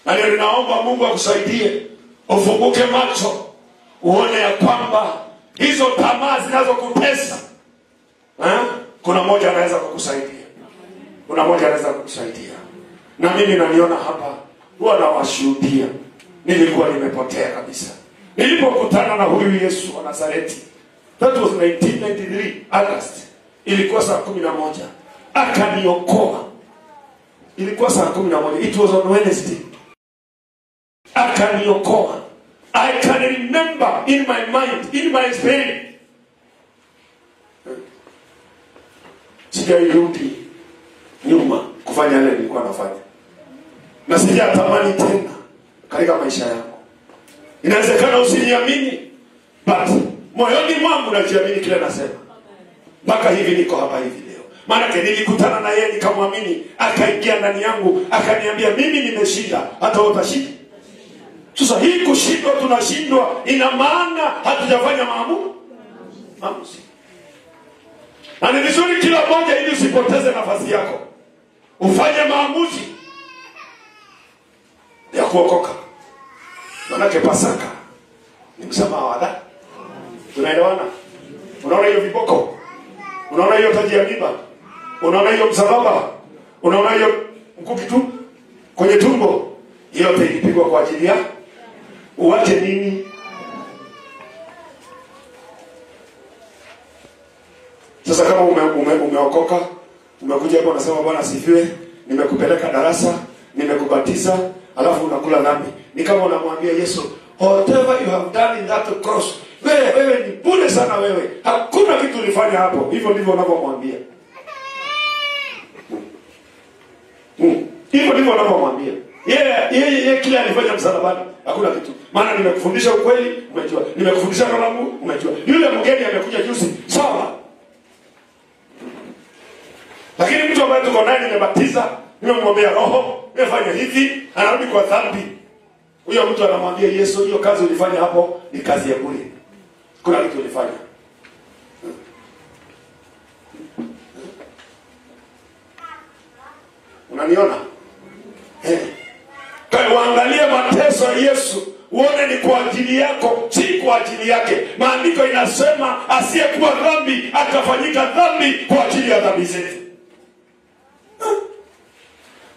[SPEAKER 1] Na leo ninaomba Mungu akusaidie, ufunguke macho, uone ya kwamba hizo tamaa zinazokutesa, kuna mmoja anaweza kukusaidia. Kuna mmoja anaweza kukusaidia. Na mimi naniona hapa, huwa nawashuhudia. Nilikuwa nimepotea kabisa. Nilipokutana na huyu Yesu wa Nazareti, that was 1993 August. Ilikuwa saa 11. Akaniokoa. Ilikuwa saa 11. It was on Wednesday. Akaniokoa. I can remember in my mind, in my spirit. Sijairudi nyuma kufanya yale nilikuwa nafanya. Na sijatamani tena katika maisha yangu. Inawezekana usiniamini, but moyoni mwangu najiamini kile nasema. Mpaka hivi niko hapa hivi leo. Maana nilikutana na yeye nikamwamini, akaingia ndani yangu, akaniambia mimi nimeshinda, hata wewe utashinda. Sasa hii kushindwa tunashindwa ina maana hatujafanya maamuzi. Na ni vizuri kila mmoja ili usipoteze nafasi yako, ufanye maamuzi ya kuokoka. Maana Pasaka ni msamaha wa dhambi. Tunaelewana? Unaona hiyo viboko? Unaona hiyo taji ya mimba? Unaona hiyo msalaba? Unaona hiyo mkuki tu kwenye tumbo? Yote ilipigwa kwa ajili ya uache nini? Sasa kama umeokoka, umekuja hapo unasema Bwana asifiwe, nimekupeleka darasa, nimekubatiza, alafu unakula dhambi. Ni kama unamwambia Yesu, whatever you have done in that cross, wewe ni bure sana wewe. Hakuna kitu ulifanya hapo. Hivyo ndivyo unavyomwambia. Hivyo ndivyo unavyomwambia. Yeye kile alifanya msalabani. Hakuna kitu. Maana nimekufundisha ukweli, umejua. Nimekufundisha neno la Mungu, umejua. Yule mgeni amekuja juzi, sawa. Lakini mtu ambaye tuko naye nimebatiza, nimemwombea roho, nimefanya hivi, anarudi kwa dhambi. Huyo mtu anamwambia Yesu, hiyo kazi ulifanya hapo ni kazi ya bure. Kuna kitu ulifanya. Unaniona? Kwa uangalie mateso ya Yesu, uone ni kwa ajili yako, si kwa ajili yake. Maandiko inasema asiyekuwa dhambi atafanyika dhambi kwa ajili ya dhambi zetu.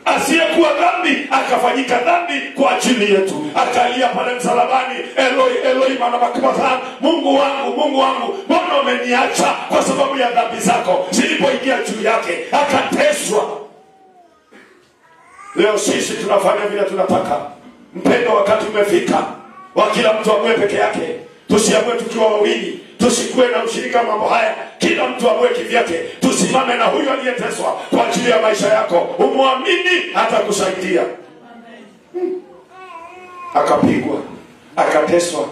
[SPEAKER 1] Asiyekuwa dhambi akafanyika dhambi kwa ajili yetu. Akalia pale msalabani, Eloi Eloi manabakabatan, Mungu wangu, Mungu wangu, mbona umeniacha? Kwa sababu ya dhambi zako. Zilipoingia juu yake akateswa. Leo sisi tunafanya vile tunataka. Mpendo, wakati umefika wa kila mtu amue peke yake. Tusiamue tukiwa wawili, tusikue na ushirika mambo haya. Kila mtu amue kivyake. Tusimame na huyo aliyeteswa kwa ajili ya maisha yako. Umwamini atakusaidia. Akapigwa, akateswa,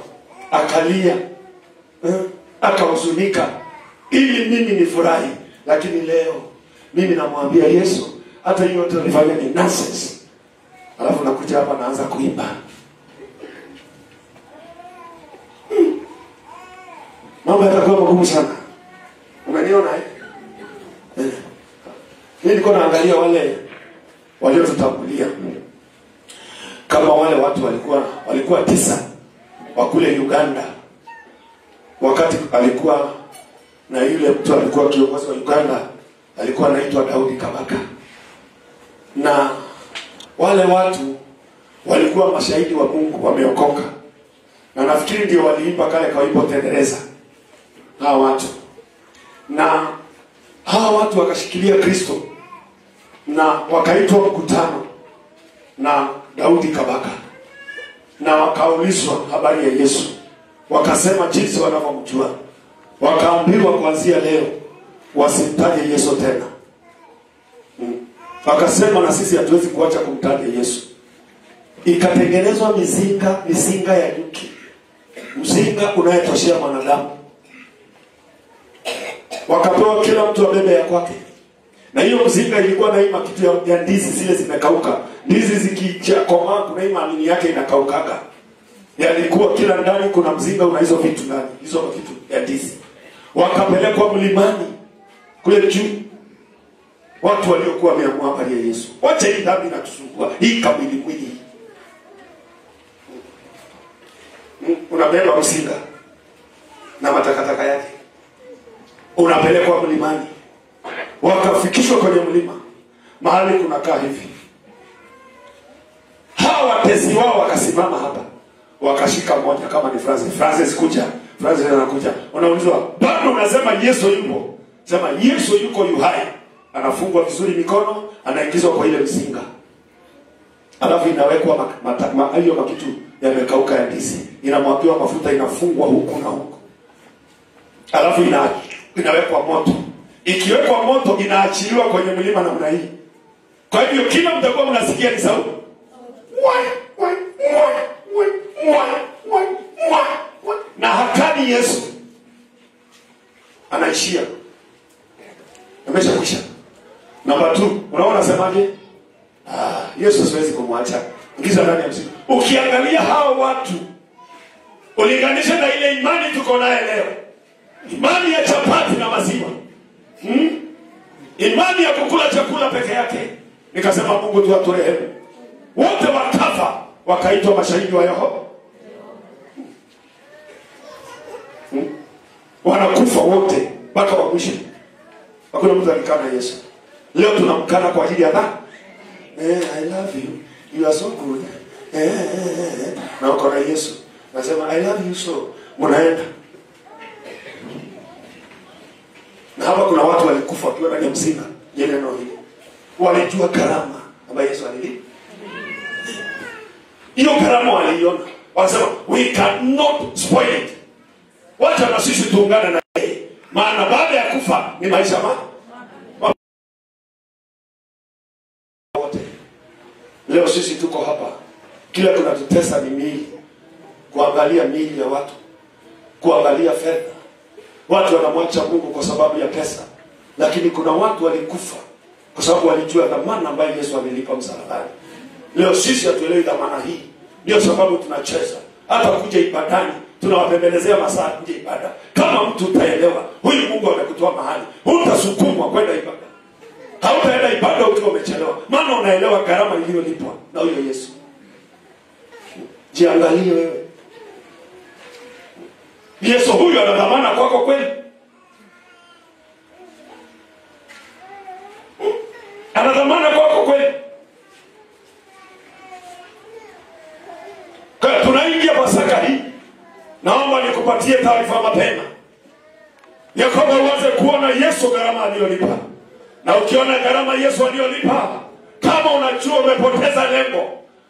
[SPEAKER 1] akalia, akahuzunika ili mimi nifurahi. Lakini leo mimi namwambia Yesu, hata hiyo yote ulifanya ni nonsense. Alafu nakuja hapa naanza kuimba. Mambo yatakuwa magumu sana. Unaniona Mimi niko naangalia wale waliotutangulia. Kama wale watu walikuwa 9 wa kule Uganda. Wakati alikuwa na yule mtu alikuwa kiongozi wa Uganda, alikuwa anaitwa Daudi Kabaka. Na wale watu walikuwa mashahidi wa Mungu, wameokoka. Na nafikiri ndio waliimba kale kaimbo Tendereza. Hawa watu. Na hawa watu wakashikilia Kristo. Na wakaitwa mkutano na Daudi Kabaka. Na wakaulizwa habari ya Yesu. Wakasema jinsi wanavyomjua. Wakaambiwa kuanzia leo wasimtaje Yesu tena. Wakasema na sisi hatuwezi kuacha kumtaja Yesu. Ikatengenezwa mizinga ya nyuki. Mzinga unayetoshea mwanadamu. Wakapewa kila mtu abebe ya kwake. Na hiyo mzinga ilikuwa na ima kitu ya ndizi zile zimekauka. Ndizi zikijakomaa kuna ima nini yake inakaukaga. Yalikuwa kila ndani kuna mzinga una hizo vitu ndani. Hizo kitu ya ndizi. Wakapelekwa mlimani kule juu. Watu waliokuwa wameamua habari ya Yesu. Wacha hii dhambi inatusumbua. Hii mwili. Unabeba mzinga na matakataka yake. Unapelekwa mlimani. Wakafikishwa kwenye mlima. Mahali kunakaa hivi. Hawa watesi wao wakasimama hapa. Wakashika moja kama ni Francis kuja. Francis anakuja. Unaulizwa, bado unasema Yesu yupo? Sema Yesu yuko yu hai. Anafungwa vizuri mikono, anaingizwa kwa ile mzinga. Alafu inawekwa hiyo makitu yamekauka ya ndizi. Inamwagiwa mafuta, inafungwa huku na huku. Alafu inawekwa moto. Ikiwekwa moto inaachiliwa kwenye mlima namna hii. Kwa hivyo kila mtakuwa mnasikia ni sauti. Na hakani Yesu anaishia. Ameshakwisha. Namba 2, unaona semaje? Yesu siwezi kumwacha. Ingiza ndani ya mzigo. Ukiangalia hao watu, ulinganisha na ile imani tuko nayo leo. Imani ya chapati na maziwa. Imani ya kukula chakula peke yake. Nikasema Mungu tu aturehemu. Wote wakafa, wakaitwa mashahidi wa Yehova. Wanakufa wote mpaka wa mwisho. Hakuna mtu alikana Yesu. Leo tunamkana kwa ajili ya dhambi. I love you. You are so good. Na uko na Yesu. Nasema I love you so. Unaenda. Na hapa kuna watu walikufa wakiwa ndani ya mzinga. Je, neno hili. Walijua karama ambayo Yesu alilipa. Hiyo karama waliona. Wanasema we cannot spoil it. Wacha na sisi tuungane na yeye. Maana baada ya kufa ni maisha wote. Leo sisi tuko hapa Kile kunatutesa ni miili. Kuangalia miili ya watu. Kuangalia fedha. Watu wanamwacha Mungu kwa sababu ya pesa. Lakini kuna watu walikufa kwa sababu walijua dhamana ambayo Yesu amelipa msalabani. Leo sisi hatuelewi dhamana hii. Ndio sababu tunacheza. Hata kuja ibadani tunawapembelezea masaa nje ibada. Kama mtu utaelewa, huyu Mungu amekutoa mahali, hutasukumwa kwenda ibada. Hautaenda ibada ukiwa umechelewa. Maana unaelewa gharama iliyolipwa na huyo Yesu. Jiangalie wewe. Yesu huyu ana dhamana kwako kweli? Ana dhamana kwako kweli? Kwa tunaingia Pasaka hii. Naomba nikupatie taarifa mapema. Ya kwamba uanze kuona Yesu gharama aliyolipa. Na ukiona gharama Yesu aliyolipa, kama unajua umepoteza lengo,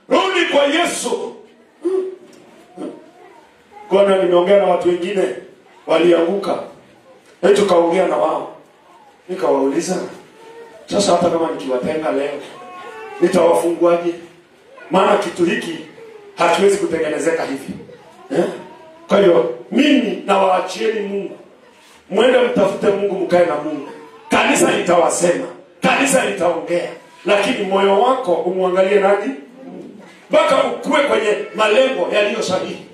[SPEAKER 1] rudi kwa Yesu. Kwa nimeongea na watu wengine walianguka. Tukaongea na wao. Nikawauliza, sasa hata kama nikiwatenga leo, nitawafunguaje? Maana kitu hiki hakiwezi kutengenezeka hivi. Kwa hiyo mimi nawaachieni Mungu. Mwende mtafute Mungu, mkae na Mungu. Kanisa litawasema, kanisa litaongea, lakini moyo wako umwangalie nani? Mpaka ukue kwenye malengo yaliyo sahihi.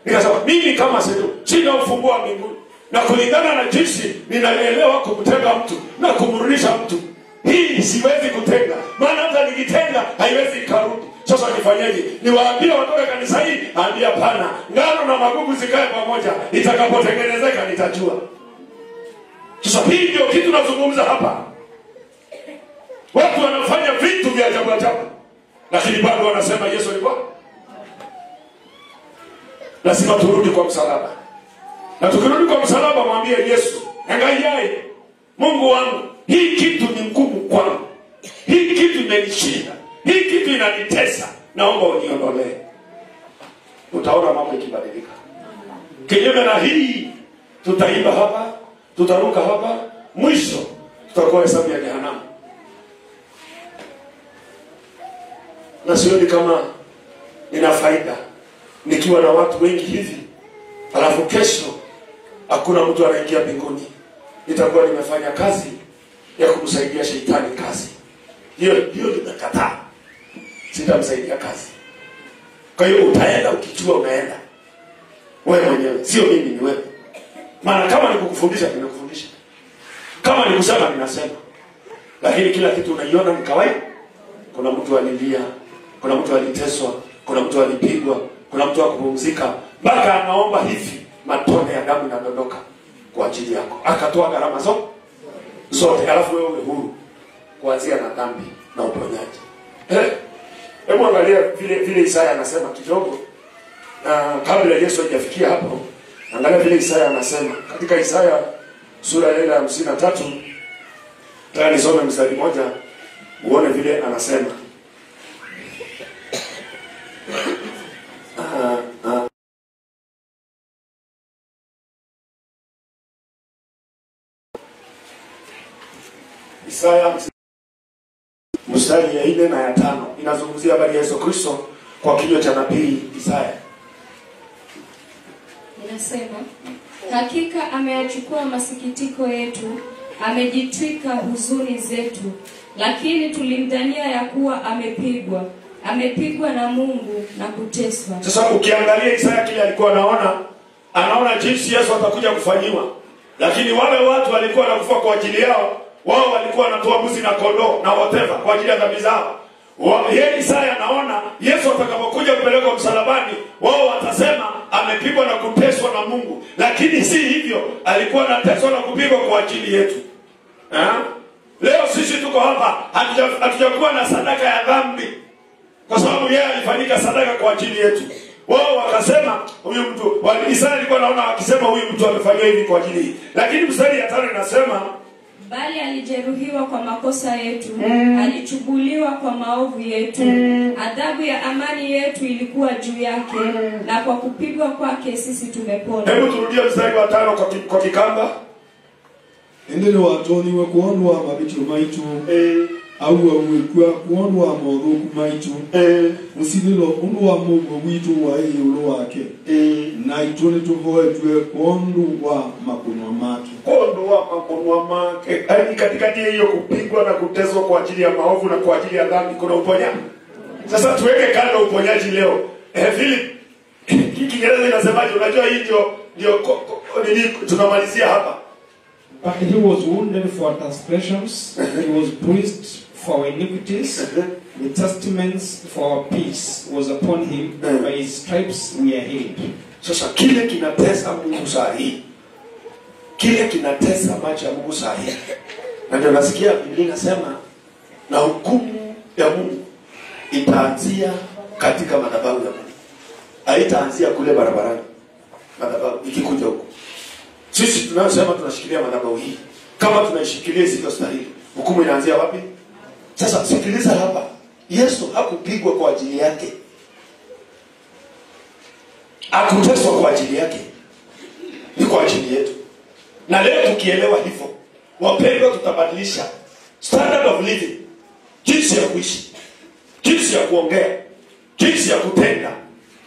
[SPEAKER 1] Nikasema mimi kama sina ufunguo wa mbinguni, na kulingana na jinsi ninaelewa kumtenga mtu na kumrudisha mtu, hii siwezi kutenga. Maana hata nikitenga haiwezi ikarudi. Sasa nifanyeje? Niwaambie watoke kanisa hii? Ambia hapana. Ngano na magugu zikae pamoja, itakapotengenezeka nitajua. Sasa hii ndio kitu nazungumza hapa. Watu wanafanya vitu vya ajabu ajabu, lakini bado wanasema Yesu alikuwa. Lazima turudi kwa msalaba. Na tukirudi kwa msalaba mwambie Yesu, angalia Mungu wangu, hii kitu ni ngumu kwangu. Hii kitu imenishinda. Hii kitu inanitesa. Naomba uniondolee. Utaona mambo yakibadilika. Kinyume na hii, tutaimba hapa, tutaruka hapa, mwisho tutakuwa hesabu ya jehanamu. Na sioni kama ina faida nikiwa na watu wengi hivi, alafu kesho hakuna mtu anaingia mbinguni. Nitakuwa nimefanya kazi ya kumsaidia shetani kazi. Hiyo nimekataa. Sitamsaidia kazi. Kwa hiyo utaenda ukijua unaenda wewe mwenyewe, sio mimi, ni wewe. Maana kama nikukufundisha ninakufundisha, kama nikusema ninasema, lakini kila kitu unaiona ni kawaida. Kuna mtu alilia, kuna mtu aliteswa, kuna mtu alipigwa, kuna mtu akupumzika, mpaka anaomba hivi matone ya damu yanadondoka kwa ajili yako. Akatoa gharama zote, alafu wewe huru kuanzia na dhambi na uponyaji. Hebu angalia vile Isaya anasema kidogo. Kabla Yesu hajafikia hapo, angalia vile Isaya anasema katika Isaya sura ya 53. Tayari nisome mstari moja uone vile anasema. Isaya mstari ya 4 na ya 5 inazungumzia habari ya Yesu Kristo kwa kinywa cha nabii Isaya.
[SPEAKER 2] Inasema, hakika ameyachukua masikitiko yetu, amejitwika huzuni zetu, lakini tulimdhania ya kuwa amepigwa na Mungu na kuteswa.
[SPEAKER 1] Sasa ukiangalia Isaya kile alikuwa anaona jinsi Yesu atakuja kufanyiwa, lakini wale watu walikuwa wanakufa kwa ajili yao. Wao walikuwa wanatoa mbuzi na kondoo na whatever kwa ajili ya dhambi zao. Yeye Isaya anaona Yesu atakapokuja kupelekwa msalabani, wao watasema amepigwa na kuteswa na Mungu. Lakini si hivyo, alikuwa anateswa na kupigwa kwa ajili yetu. Leo sisi tuko hapa, hatujakuwa na sadaka ya dhambi, kwa sababu yeye alifanyika sadaka kwa ajili yetu. Wao wakasema huyu mtu, Isaya alikuwa anaona akisema huyu mtu amefanywa hivi kwa ajili hii. Lakini mstari ya 5 inasema,
[SPEAKER 2] bali alijeruhiwa kwa makosa yetu, alichubuliwa kwa maovu yetu, adhabu ya amani yetu ilikuwa juu yake, na kwa kupigwa kwake sisi tumepona.
[SPEAKER 1] Hebu turudie mstari wa 5 kwa kikamba.
[SPEAKER 3] Endele watoni wekuondwa mabichiro maitu au wekwa kuondo wa modhuku maitu usinilo undu wa mungu witu wa yulu wake na ituni tuvoetwe kuondo wa makunwa make.
[SPEAKER 1] Kondo wa makunwa make. Yaani katikati hiyo kupigwa na kuteswa kwa ajili ya maovu na kwa ajili ya dhambi kuna uponyaji. Sasa tuweke kando uponyaji leo. Philip, Kiingereza inasemaje? Unajua hii ndio tunamalizia hapa.
[SPEAKER 4] But he was wounded for transgressions, he was bruised for iniquities, the testaments for our peace was upon him, by his stripes we are healed.
[SPEAKER 1] Sasa kile kinatesa Mungu saa hii, kile kinatesa macho ya Mungu saa hii, na ndio nasikia Biblia inasema na hukumu ya Mungu itaanzia katika madhabahu ya Mungu. Haitaanzia kule barabarani. Madhabahu ikikuja huko. Sisi tunasema tunashikilia madhabahu hii. Kama tunaishikilia sivyo stahili, hukumu inaanzia wapi? Sasa sikiliza hapa. Yesu hakupigwa kwa ajili yake. Hakuteswa kwa ajili yake. Ni kwa ajili yetu. Na leo tukielewa hivyo, wapendwa, tutabadilisha standard of living. Jinsi ya kuishi, jinsi ya kuongea, jinsi ya kutenda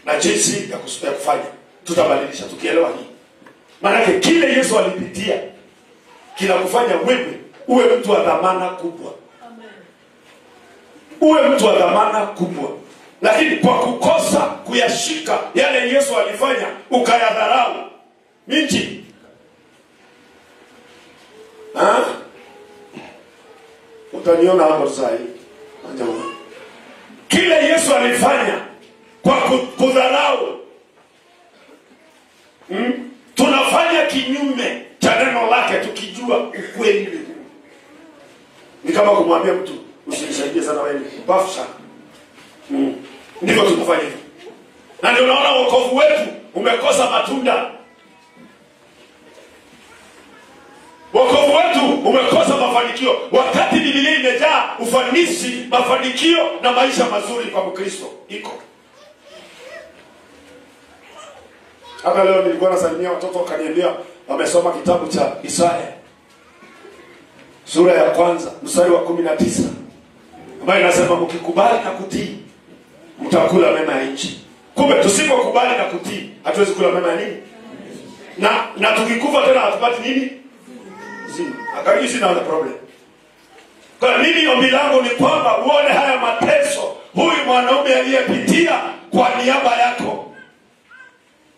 [SPEAKER 1] na jinsi ya kufanya. Tutabadilisha tukielewa hii. Maana kile Yesu alipitia kinakufanya wewe uwe mtu wa dhamana kubwa. Amen. Uwe mtu wa dhamana kubwa. Lakini kwa kukosa kuyashika yale Yesu alifanya ukayadharau. Minji. Utaniona hapo sasa hivi. Kile Yesu alifanya kwa kudharau. Tunafanya kinyume cha neno lake tukijua ukweli. Ni kama kumwambia mtu usinisaidie sana wewe, bafu sana. Ndivyo tunafanya hivyo. Na ndio unaona wokovu wetu umekosa matunda. Wokovu wetu umekosa mafanikio. Wakati Biblia imejaa ufanisi, mafanikio na maisha mazuri kwa Mkristo. Iko. Hata leo nilikuwa nasalimia watoto wakaniambia wamesoma kitabu cha Isaya. Sura ya 1 mstari wa 19. Ambayo inasema mkikubali na kutii mtakula mema ya nchi. Kumbe tusipokubali na kutii hatuwezi kula mema ya nini? Na tukikufa tena hatupati nini? Zima. Akajua sina wala problem. Kwa nini ombi langu ni kwamba uone haya mateso huyu mwanaume aliyepitia kwa niaba yako.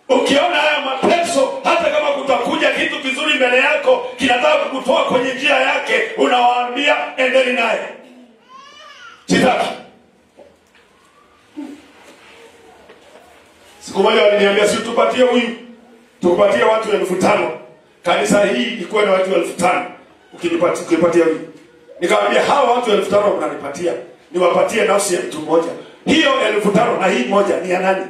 [SPEAKER 1] Ukiona haya mateso, hata kama kutakuja kitu kizuri mbele yako kinataka kukutoa kwenye njia yake, unawaambia endeni naye. Sitaki. Siku moja waliniambia si tupatie huyu, tupatie watu 5,000. Kanisa hii ikuwe na watu 5,000. Ukinipatia huyu. Nikamwambia hawa watu 5,000 mnanipatia, niwapatie nafsi ya mtu mmoja. Hiyo 5,000 na hii moja ni ya nani?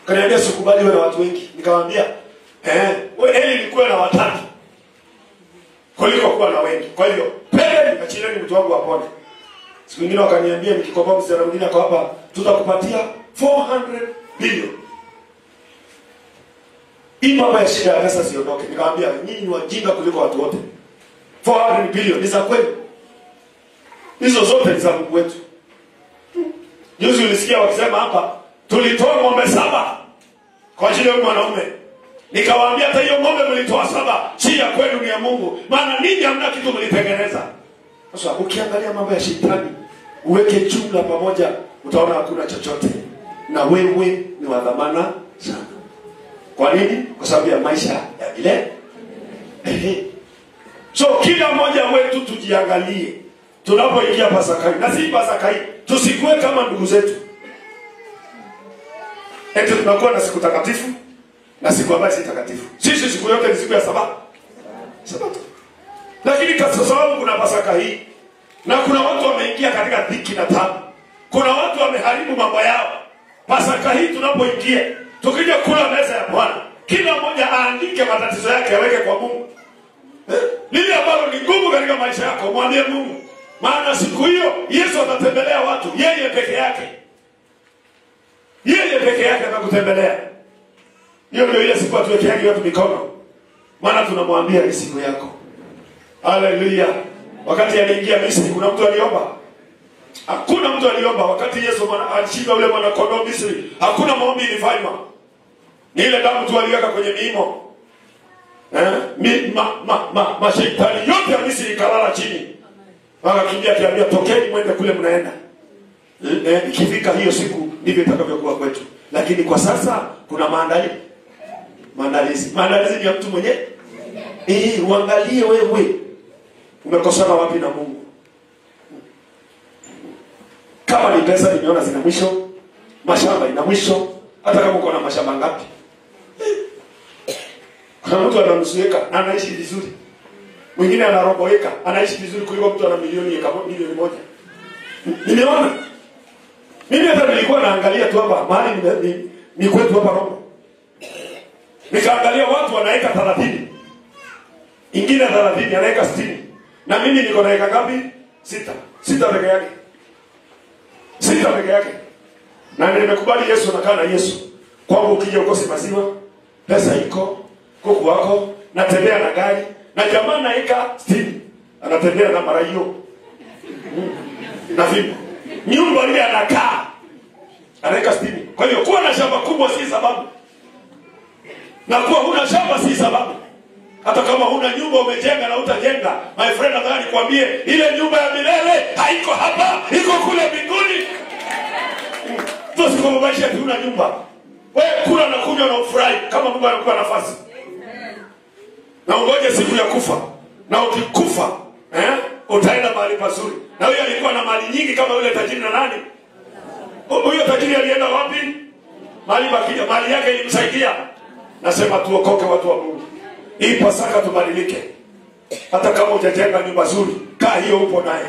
[SPEAKER 1] Kaniambia sikubali wewe na watu wengi. Nikamwambia wewe heli nilikuwa na 3 kuliko kuwa na wengi. Kwa hivyo pele nikachileni mtu wangu apone. Siku nyingine wakaniambia nikikopa msichana mwingine kwa hapa tutakupatia 400 bilioni. Hii mambo ya shida ya pesa siondoke. Nikamwambia nyinyi ni wajinga kuliko watu wote. 400 bilioni ni za kweli. Hizo zote ni za Mungu wetu. Juzi ulisikia wakisema hapa tulitoa ng'ombe 7 kwa ajili ya mwanaume. Nikawaambia hata hiyo ng'ombe mlitoa 7 si ya kwenu, ni ya Mungu. Maana ninyi hamna kitu mlitengeneza. Sasa ukiangalia mambo ya shetani, uweke jumla pamoja, utaona hakuna chochote. Na wewe ni wa dhamana sana. Kwa nini? Kwa sababu ya maisha ya milele. So kila mmoja wetu tujiangalie tunapoingia Pasaka. Na si Pasaka, tusikue kama ndugu zetu. Eti tunakuwa na siku takatifu na siku ambayo si takatifu. Sisi siku yote ni siku ya Sabato. Lakini kwa sababu kuna Pasaka hii na kuna watu wameingia katika dhiki na taabu, kuna watu wameharibu mambo yao. Pasaka hii tunapoingia, tukija kula meza ya Bwana, kila mmoja aandike matatizo yake aweke kwa Mungu. Lile ambalo ni ngumu katika maisha yako mwambie Mungu. Maana siku hiyo Yesu atatembelea watu yeye peke yake. Yeye peke yake atakutembelea. Hiyo ndio ile siku atuwekeaje watu mikono. Maana tunamwambia ni siku yako. Haleluya. Wakati aliingia Misri kuna mtu aliomba? Hakuna mtu aliomba. Wakati Yesu alishinda ule mwana kondoo Misri, hakuna maombi ilifanywa. Ni ile damu tu aliweka kwenye miimo. Mashaitani yote ya Misri ikalala chini. Wakakimbia akiambia tokeni mwende kule mnaenda. Ikifika hiyo siku ndivyo itakavyokuwa kwetu. Lakini kwa sasa kuna maandalizi. Maandalizi ni ya mtu mwenye. Uangalie wewe umekosana wapi na Mungu. Kama ni pesa nimeona zina mwisho, mashamba ina mwisho, hata kama uko na mashamba ngapi. Kuna mtu ananusueka na anaishi vizuri. Mwingine anaroboeka, anaishi vizuri kuliko mtu ana milioni moja. Nimeona. Mimi hata nilikuwa naangalia tu hapa mahali ni kwetu hapa Rombo. Nikaangalia watu wanaweka 30. Ingine 30 anaweka 60. Na mimi niko naweka ngapi? 6 peke yake. 6 peke yake. Na nimekubali Yesu nakaa na Yesu. Kwangu ukija ukose maziwa, pesa iko, kuku wako, natembea na gari, na jamaa naika 60. Anatembea na mara hiyo. Na vipi? Nyumba ile anakaa. Anaika 60. Kwa hiyo kuwa na shamba kubwa si sababu. Na kuwa huna shamba si sababu. Hata kama huna nyumba umejenga na utajenga, my friend, nataka nikwambie ile nyumba ya milele haiko hapa, iko kule mbinguni. Tusiku maisha huna nyumba. Wewe kula na kunywa na ufurahi kama Mungu anakupa nafasi. Na ungoje siku ya kufa. Na ukikufa, utaenda mahali pazuri. Na huyo alikuwa na mali nyingi kama yule tajiri na nani? Huyo tajiri alienda wapi? Mali yake ilimsaidia. Nasema tuokoke watu wa Mungu. Hii Pasaka tubadilike. Hata kama hujajenga nyumba nzuri, kaa hiyo upo naye.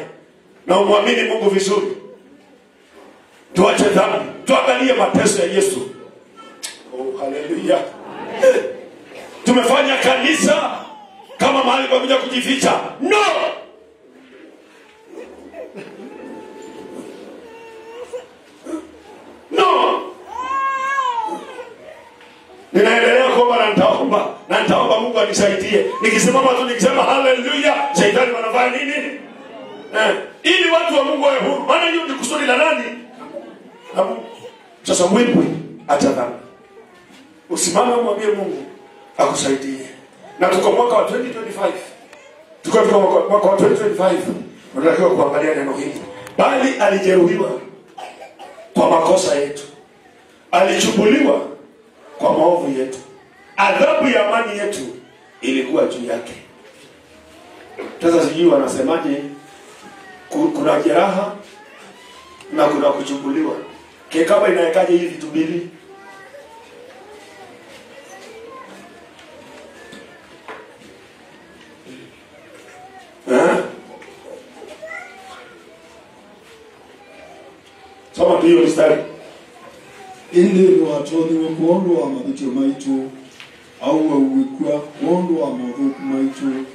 [SPEAKER 1] Na umwamini Mungu vizuri. Tuache dhambi. Tuangalie mateso ya Yesu. Oh, haleluya. Tumefanya kanisa kama mahali pa kuja kujificha. No! No! Ninaendelea kuomba na nitaomba Mungu anisaidie. Nikisimama tu nikisema haleluya, shetani wanafanya nini? Ili watu wa Mungu wawe huru. Maana hiyo ni kusudi la nani? Na Mungu. Sasa wewe acha dhambi. Usimame umwambie Mungu akusaidie. Na tuko mwaka wa 2025. Tuko mwaka wa 2025. Tunatakiwa kuangalia neno hili. Bali alijeruhiwa kwa makosa yetu. Alichubuliwa kwa maovu yetu. Adhabu ya amani yetu ilikuwa juu yake. Sasa sijui wanasemaje, kuna jeraha na kuna kuchubuliwa. Kama inawekaje hivi vitu mbili? Soma tu hiyo mstari.
[SPEAKER 3] Indi watoni wakondo wa mabitio maitu au wawikwa kondo wa mabitio maitu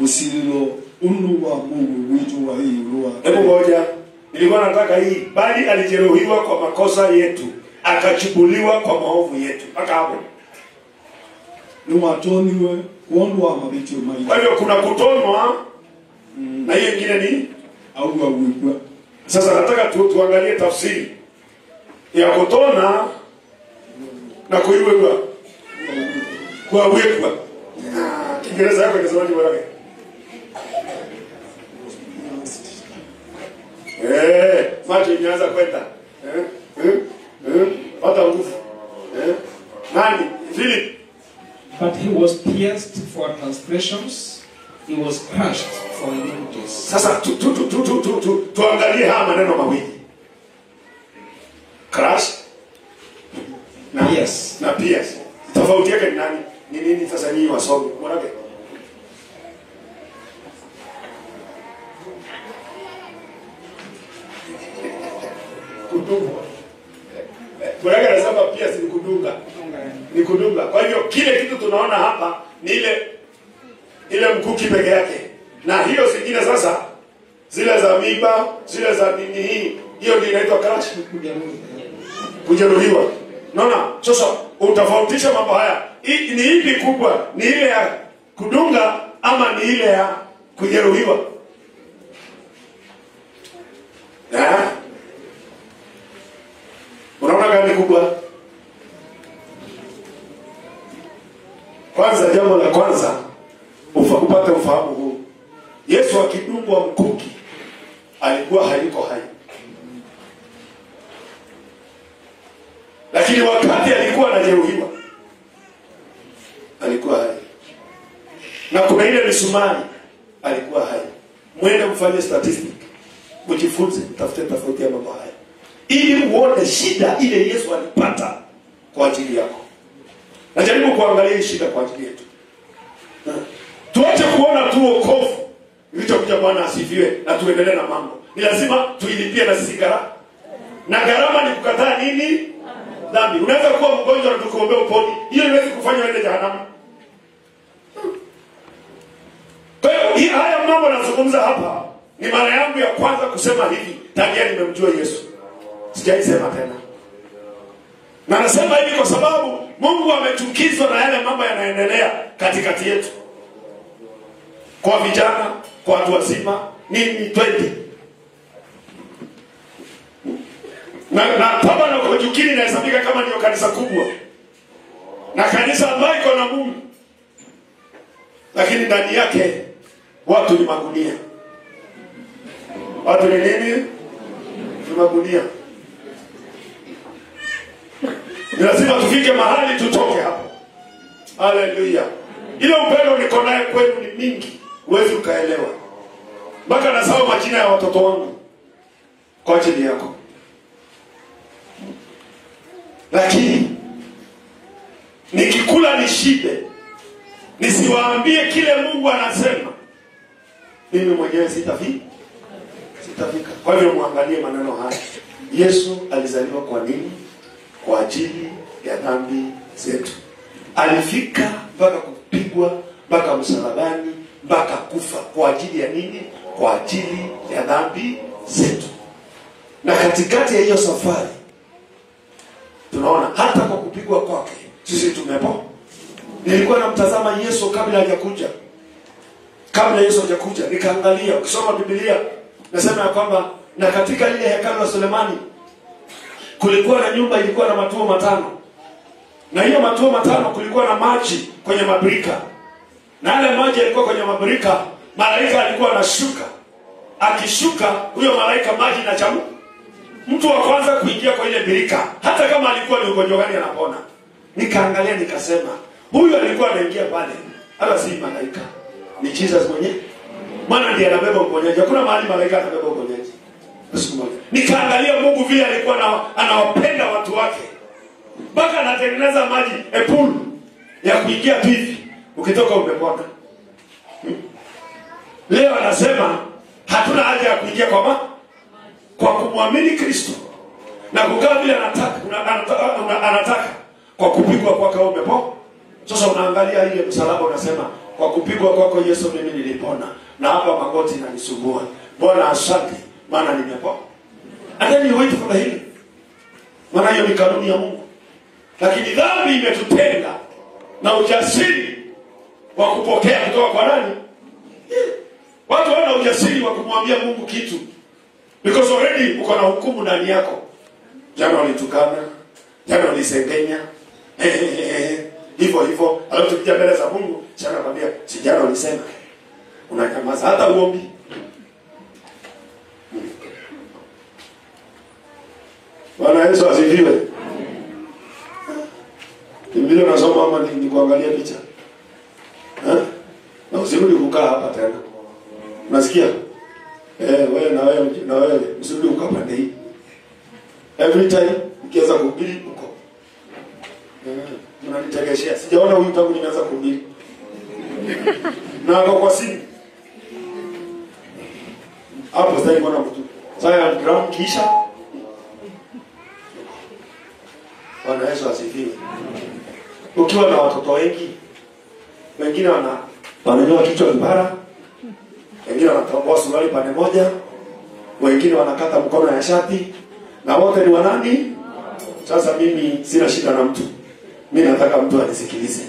[SPEAKER 3] usililo unu wa Mungu witu wa hii uloa.
[SPEAKER 1] Hebu ngoja. Nilikuwa nataka hii. Bali alijeruhiwa kwa makosa yetu, akachubuliwa kwa maovu yetu. Mpaka hapo.
[SPEAKER 3] Ni watoni we kondo wa mabitio maitu.
[SPEAKER 1] Kwa hiyo kuna kutonwa na hiyo nyingine ni
[SPEAKER 3] au wawikwa.
[SPEAKER 1] Sasa nataka tuangalie tafsiri ya kutona na kuiwekwa. Kwa wekwa. Kiingereza yako inasemaje bwana? Macho inaanza kwenda. Hata nguvu. Nani? Philip.
[SPEAKER 4] But he was pierced for transgressions, he was crushed for iniquities.
[SPEAKER 1] Sasa tuangalie haya maneno mawili. Crush na
[SPEAKER 4] Yes.
[SPEAKER 1] Na pierce. Tofauti yake ni nani? Ni nini sasa nyinyi wasomi? Mwanake. Kudunga. Mwanake anasema pierce ni kudunga. Ni kudunga. Kwa hivyo kile kitu tunaona hapa ni ile mkuki peke yake. Na hiyo zingine sasa zile za miba, zile za nini hii, hiyo ndio inaitwa crush. Kujeruhiwa. Naona sasa utafautisha mambo haya. Ni ipi kubwa? Ni ile ya kudunga ama ni ile ya kujeruhiwa? Unaona gani kubwa? Kwanza, jambo la kwanza upate ufahamu huu. Yesu akidungwa mkuki alikuwa hayuko hai. Lakini wakati alikuwa anajeruhiwa alikuwa hai. Na kuna ile misumari alikuwa hai. Mwende mfanye statistic. Mjifunze, tafute tofauti ya mambo haya. Ili uone shida ile Yesu alipata kwa ajili yako. Najaribu kuangalia shida kwa ajili yetu. Tuache kuona tu wokovu kilichokuja Bwana asifiwe na tuendelee na mambo. Ni lazima tuilipie na sisi gharama. Na gharama ni kukataa nini? Dhambi. Unaweza kuwa mgonjwa na tukuombea uponi. Hiyo haiwezi kufanya uende jehanamu. Kwa hiyo haya mambo nazungumza hapa ni mara yangu ya kwanza kusema hivi tangia nimemjua Yesu. Sijaisema tena. Na nasema hivi kwa sababu Mungu amechukizwa na yale mambo yanaendelea katikati yetu. Kwa vijana, kwa watu wazima, nini 20. Na Taba na Kojukini inahesabika kama ndio kanisa kubwa. Na kanisa ambayo iko na Mungu. Lakini ndani yake watu ni magunia. Watu ni nini? Ni magunia. Ni lazima tufike mahali tutoke hapo. Haleluya. Ile upendo niko naye kwenu ni mingi, huwezi ukaelewa. Mpaka nasahau majina ya watoto wangu kwa ajili yako. Lakini nikikula nishibe, nisiwaambie kile Mungu anasema, mimi mwenyewe sitafika. Kwa hivyo muangalie maneno haya. Yesu alizaliwa kwa nini? Kwa ajili ya dhambi zetu. Alifika mpaka kupigwa, mpaka msalabani, mpaka kufa kwa ajili ya nini? Kwa ajili ya dhambi zetu. Na katikati ya hiyo safari tunaona hata kwa kupigwa kwake sisi tumepo. Nilikuwa namtazama Yesu kabla hajakuja. Kabla Yesu hajakuja nikaangalia, ukisoma Biblia nasema ya kwamba na katika ile hekalu la Sulemani kulikuwa na nyumba ilikuwa na matuo 5. Na hiyo matuo 5 kulikuwa na maji kwenye mabirika. Na yale maji yalikuwa kwenye mabirika, malaika alikuwa anashuka. Akishuka huyo malaika maji na chamu. Mtu wa kwanza kuingia kwa ile birika, hata kama alikuwa ni ugonjwa gani anapona. Nikaangalia nikasema, huyu alikuwa anaingia pale, hata si malaika. Ni Jesus mwenyewe. Maana ndiye anabeba uponyaji. Hakuna mahali malaika anabeba uponyaji. Nikaangalia Mungu vile alikuwa anawapenda watu wake. Mpaka anatengeneza maji pool ya kuingia hivi. Ukitoka umepona. Leo anasema hatuna haja ya kuingia kwa kumwamini Kristo. Na kukaa vile anataka kwa kupigwa kwake umepona. Sasa unaangalia ile msalaba unasema kwa kupigwa kwako Yesu mimi nilipona. Na hapa magoti yananisumbua. Bwana asante maana nimepona. And then you wait for the healing. Maana hiyo ni kanuni ya Mungu. Lakini dhambi imetutenga na ujasiri wa kupokea kutoka kwa nani? Watu wana ujasiri wa kumwambia Mungu kitu. Because already uko na hukumu ndani yako. Jana ulitukana, jana ulisengenya. Hivyo, alafu tukija mbele za Mungu, jana kwambia, si jana ulisema. Unanyamaza hata uombi. Bwana Yesu asifiwe. Biblia nasoma ama ni kuangalia picha. Na usirudi kukaa hapa tena. Unasikia? Wewe na wewe usirudi kukaa pande hii. Every time ukianza kuhubiri uko. Mnanitegeshea. Sijaona huyu tangu nimeanza kuhubiri. Na kwa simu. Hapo sasa iko na mtu. Sasa ground kisha. Bwana Yesu asifiwe. Ukiwa na watoto wengi, wengine wananyoa kichwa kipara, wengine wanatoboa suruali pande moja, wengine wanakata mkono ya shati, na wote ni wanani? Sasa mimi sina shida na mtu. Mimi nataka mtu anisikilize.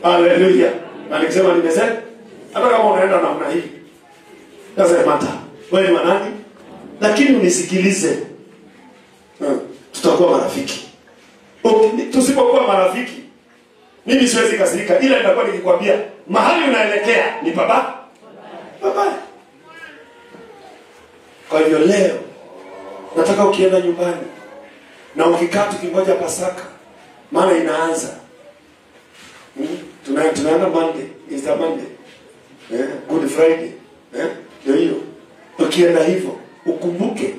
[SPEAKER 1] Haleluya. Na nikisema nimesema, hata kama unaenda namna hii, doesn't matter. Wewe ni wanani? lakini unisikilize. Tutakuwa marafiki. Tusipokuwa marafiki, mimi siwezi kasirika, ila nitakuwa nikikwambia mahali unaelekea ni baba. Kwa hivyo leo nataka ukienda nyumbani na ukikaa tukingoja Pasaka, maana inaanza. Tunaenda Monday, Easter Monday. Good Friday. Ndio hiyo. Ukienda hivyo, ukumbuke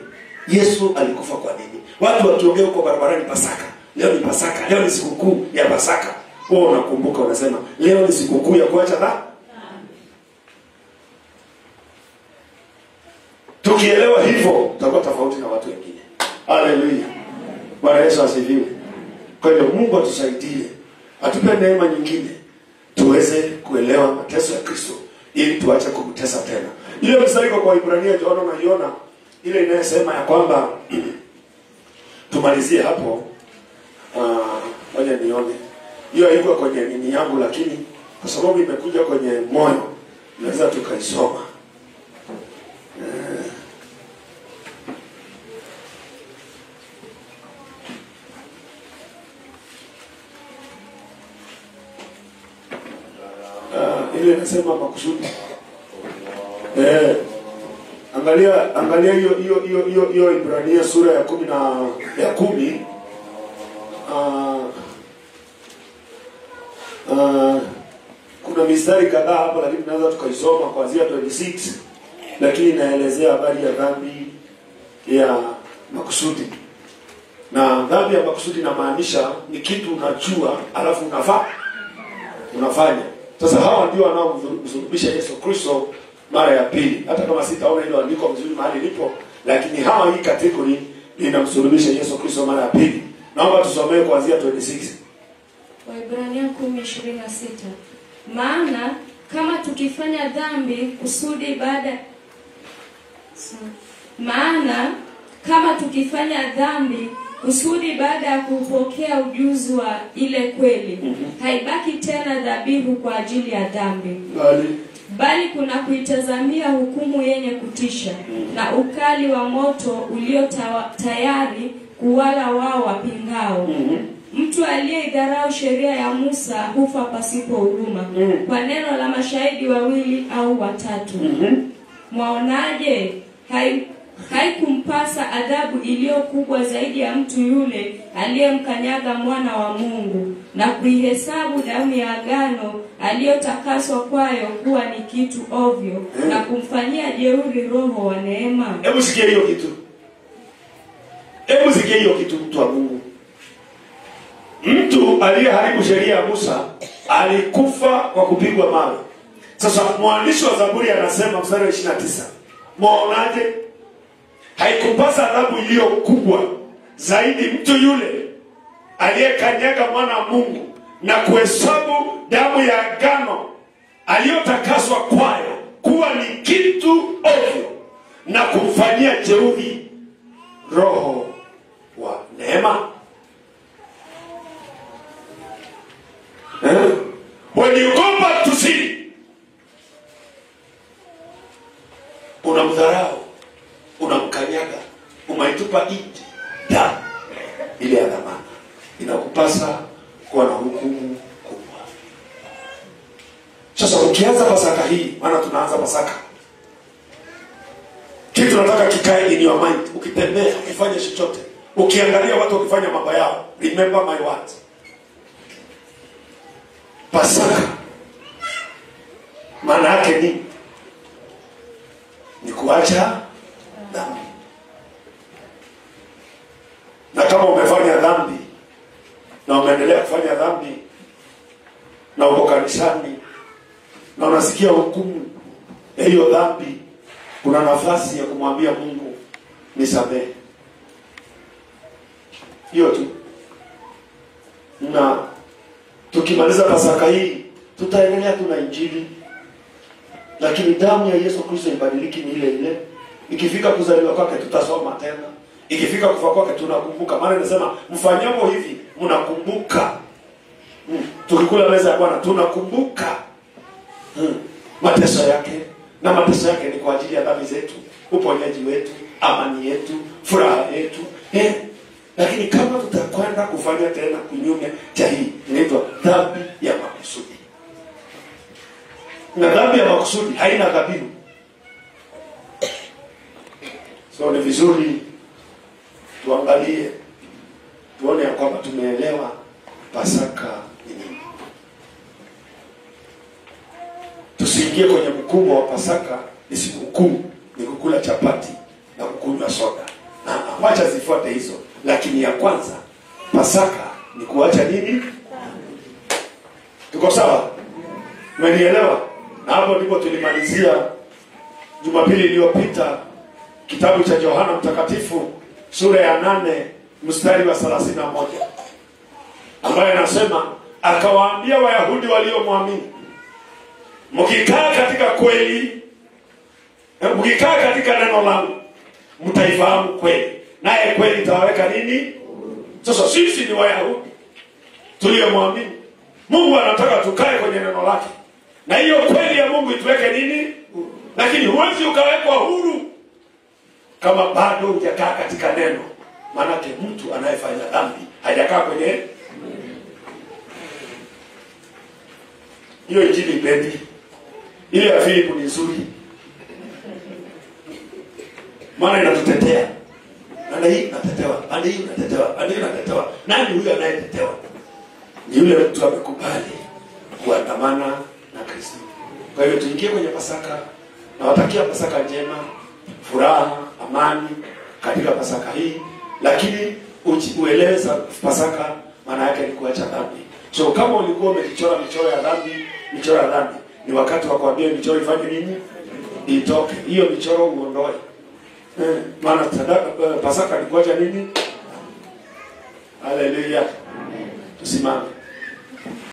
[SPEAKER 1] Yesu alikufa kwa nini. Watu wakiongea huko barabarani Pasaka, leo ni Pasaka, leo ni sikukuu ya Pasaka. Wewe unakumbuka, unasema leo ni sikukuu ya kuacha dhambi. Tukielewa hivyo, tutakuwa tofauti na watu wengine. Haleluya. Bwana Yesu asifiwe. Kwa hiyo Mungu atusaidie, atupe neema nyingine tuweze kuelewa mateso ya Kristo ili tuache kumtesa tena. Ile mstari kwa Ibrania Yohana unaiona ile inayosema ya kwamba tumalizie hapo. Ngoja nione. Hiyo haiko kwenye nini yangu, lakini kwa sababu imekuja kwenye moyo naweza tukaisoma. Ile inasema makusudi. Angalia hiyo Ibrania sura ya 10 kuna mistari kadhaa hapo, lakini tunaweza tukaisoma kuanzia 26, lakini inaelezea habari ya dhambi ya makusudi. Na dhambi ya makusudi inamaanisha ni kitu unajua alafu unafanya. Sasa hawa ndio wanaomsulubisha Yesu Kristo mara ya pili. Hata kama sitaona hilo andiko vizuri mahali lipo, lakini hawa hii kategori inamsulubisha Yesu Kristo mara ya pili. Naomba tusomee kuanzia 26.
[SPEAKER 2] Waebrania 10:26. Maana kama tukifanya dhambi kusudi baada ya kupokea ujuzi wa ile kweli, haibaki tena dhabihu kwa ajili ya dhambi, bali kuna kuitazamia hukumu yenye kutisha na ukali wa moto ulio tayari kuwala wao wapingao. Mtu aliyeidharau sheria ya Musa hufa pasipo huruma kwa neno la mashahidi 2 au 3. Mwaonaje? Haikumpasa adhabu iliyo kubwa zaidi ya mtu yule aliyemkanyaga mwana wa Mungu na kuihesabu damu ya agano aliyotakaswa kwayo kuwa ni kitu ovyo na kumfanyia jeuri roho wa neema.
[SPEAKER 1] Hebu sikia hiyo kitu mtu wa Mungu. Mtu aliyeharibu sheria ya Musa alikufa kwa kupigwa mawe. Sasa mwandishi wa Zaburi anasema mstari wa 29. Mwaonaje? Haikupasa adhabu iliyo kubwa zaidi mtu yule aliyekanyaga mwana wa Mungu na kuhesabu damu ya agano aliyotakaswa kwayo kuwa ni kitu ovyo na kumfanyia jeuri roho wa neema. When you go back to sin, unamdharau, unamkanyaga, umaitupa damu ile ya dhamana, inakupasa kuwa na hukumu kubwa. Sasa ukianza Pasaka hii, maana tunaanza Pasaka, kitu nataka kikae in your mind. Ukitembea, ukifanya chochote, ukiangalia watu wakifanya mambo yao, remember my words. Pasaka maana yake ni kuacha dhambi. Na kama umefanya dhambi na umeendelea kufanya dhambi na uko kanisani na unasikia hukumu hiyo dhambi, kuna nafasi ya kumwambia Mungu nisamehe. Hiyo tu. Na tukimaliza Pasaka hii tutaendelea tu na Injili, lakini damu ya Yesu Kristo ibadiliki, ni ile ile. Ikifika kuzaliwa kwake tutasoma tena, ikifika kufa kwake tunakumbuka. Maana inasema mfanyapo hivi mnakumbuka. Tukikula meza ya Bwana tunakumbuka mateso yake, na mateso yake ni kwa ajili ya dhambi zetu, uponyaji wetu, amani yetu, furaha yetu. Lakini kama tutakwenda kufanya tena kinyume cha hii, inaitwa dhambi ya makusudi. Na dhambi ya makusudi haina dhabihu. So ni vizuri tuangalie, tuone ya kwamba tumeelewa Pasaka ni nini. Tusiingie kwenye mkumbo wa Pasaka ni siku kuu, ni kukula chapati na kukunywa soda. Na wacha zifuate hizo. Lakini ya kwanza, Pasaka ni kuacha nini? Tuko sawa? Umenielewa? Na hapo ndipo tulimalizia Jumapili iliyopita kitabu cha Yohana Mtakatifu sura ya 8 mstari wa 31, ambaye anasema, akawaambia Wayahudi waliomwamini, mkikaa katika kweli, mkikaa katika neno langu, mtaifahamu kweli, naye kweli itawaweka nini? Sasa sisi ni Wayahudi tuliomwamini. Mungu anataka tukae kwenye neno lake, na hiyo kweli ya Mungu ituweke nini? Lakini huwezi ukawekwa huru kama bado hujakaa katika neno. Maanake mtu anayefanya dhambi hajakaa kwenye hiyo. Injili ipendi. Ile ya Filipo ni nzuri, maana inatutetea. Na hii inatetewa, na hii inatetewa, na hii inatetewa. Nani huyo anayetetewa? Ni yule mtu amekubali kuandamana na Kristo. Kwa hiyo tuingie kwenye Pasaka. Nawatakia Pasaka njema, furaha, amani katika Pasaka hii. Lakini ueleza Pasaka maana yake ni kuacha dhambi. So kama ulikuwa umejichora michoro ya dhambi, ni wakati wa kuambia michoro ifanye nini? Itoke. Hiyo michoro uondoe. Maana Pasaka ni kuacha nini? Haleluya. Tusimame.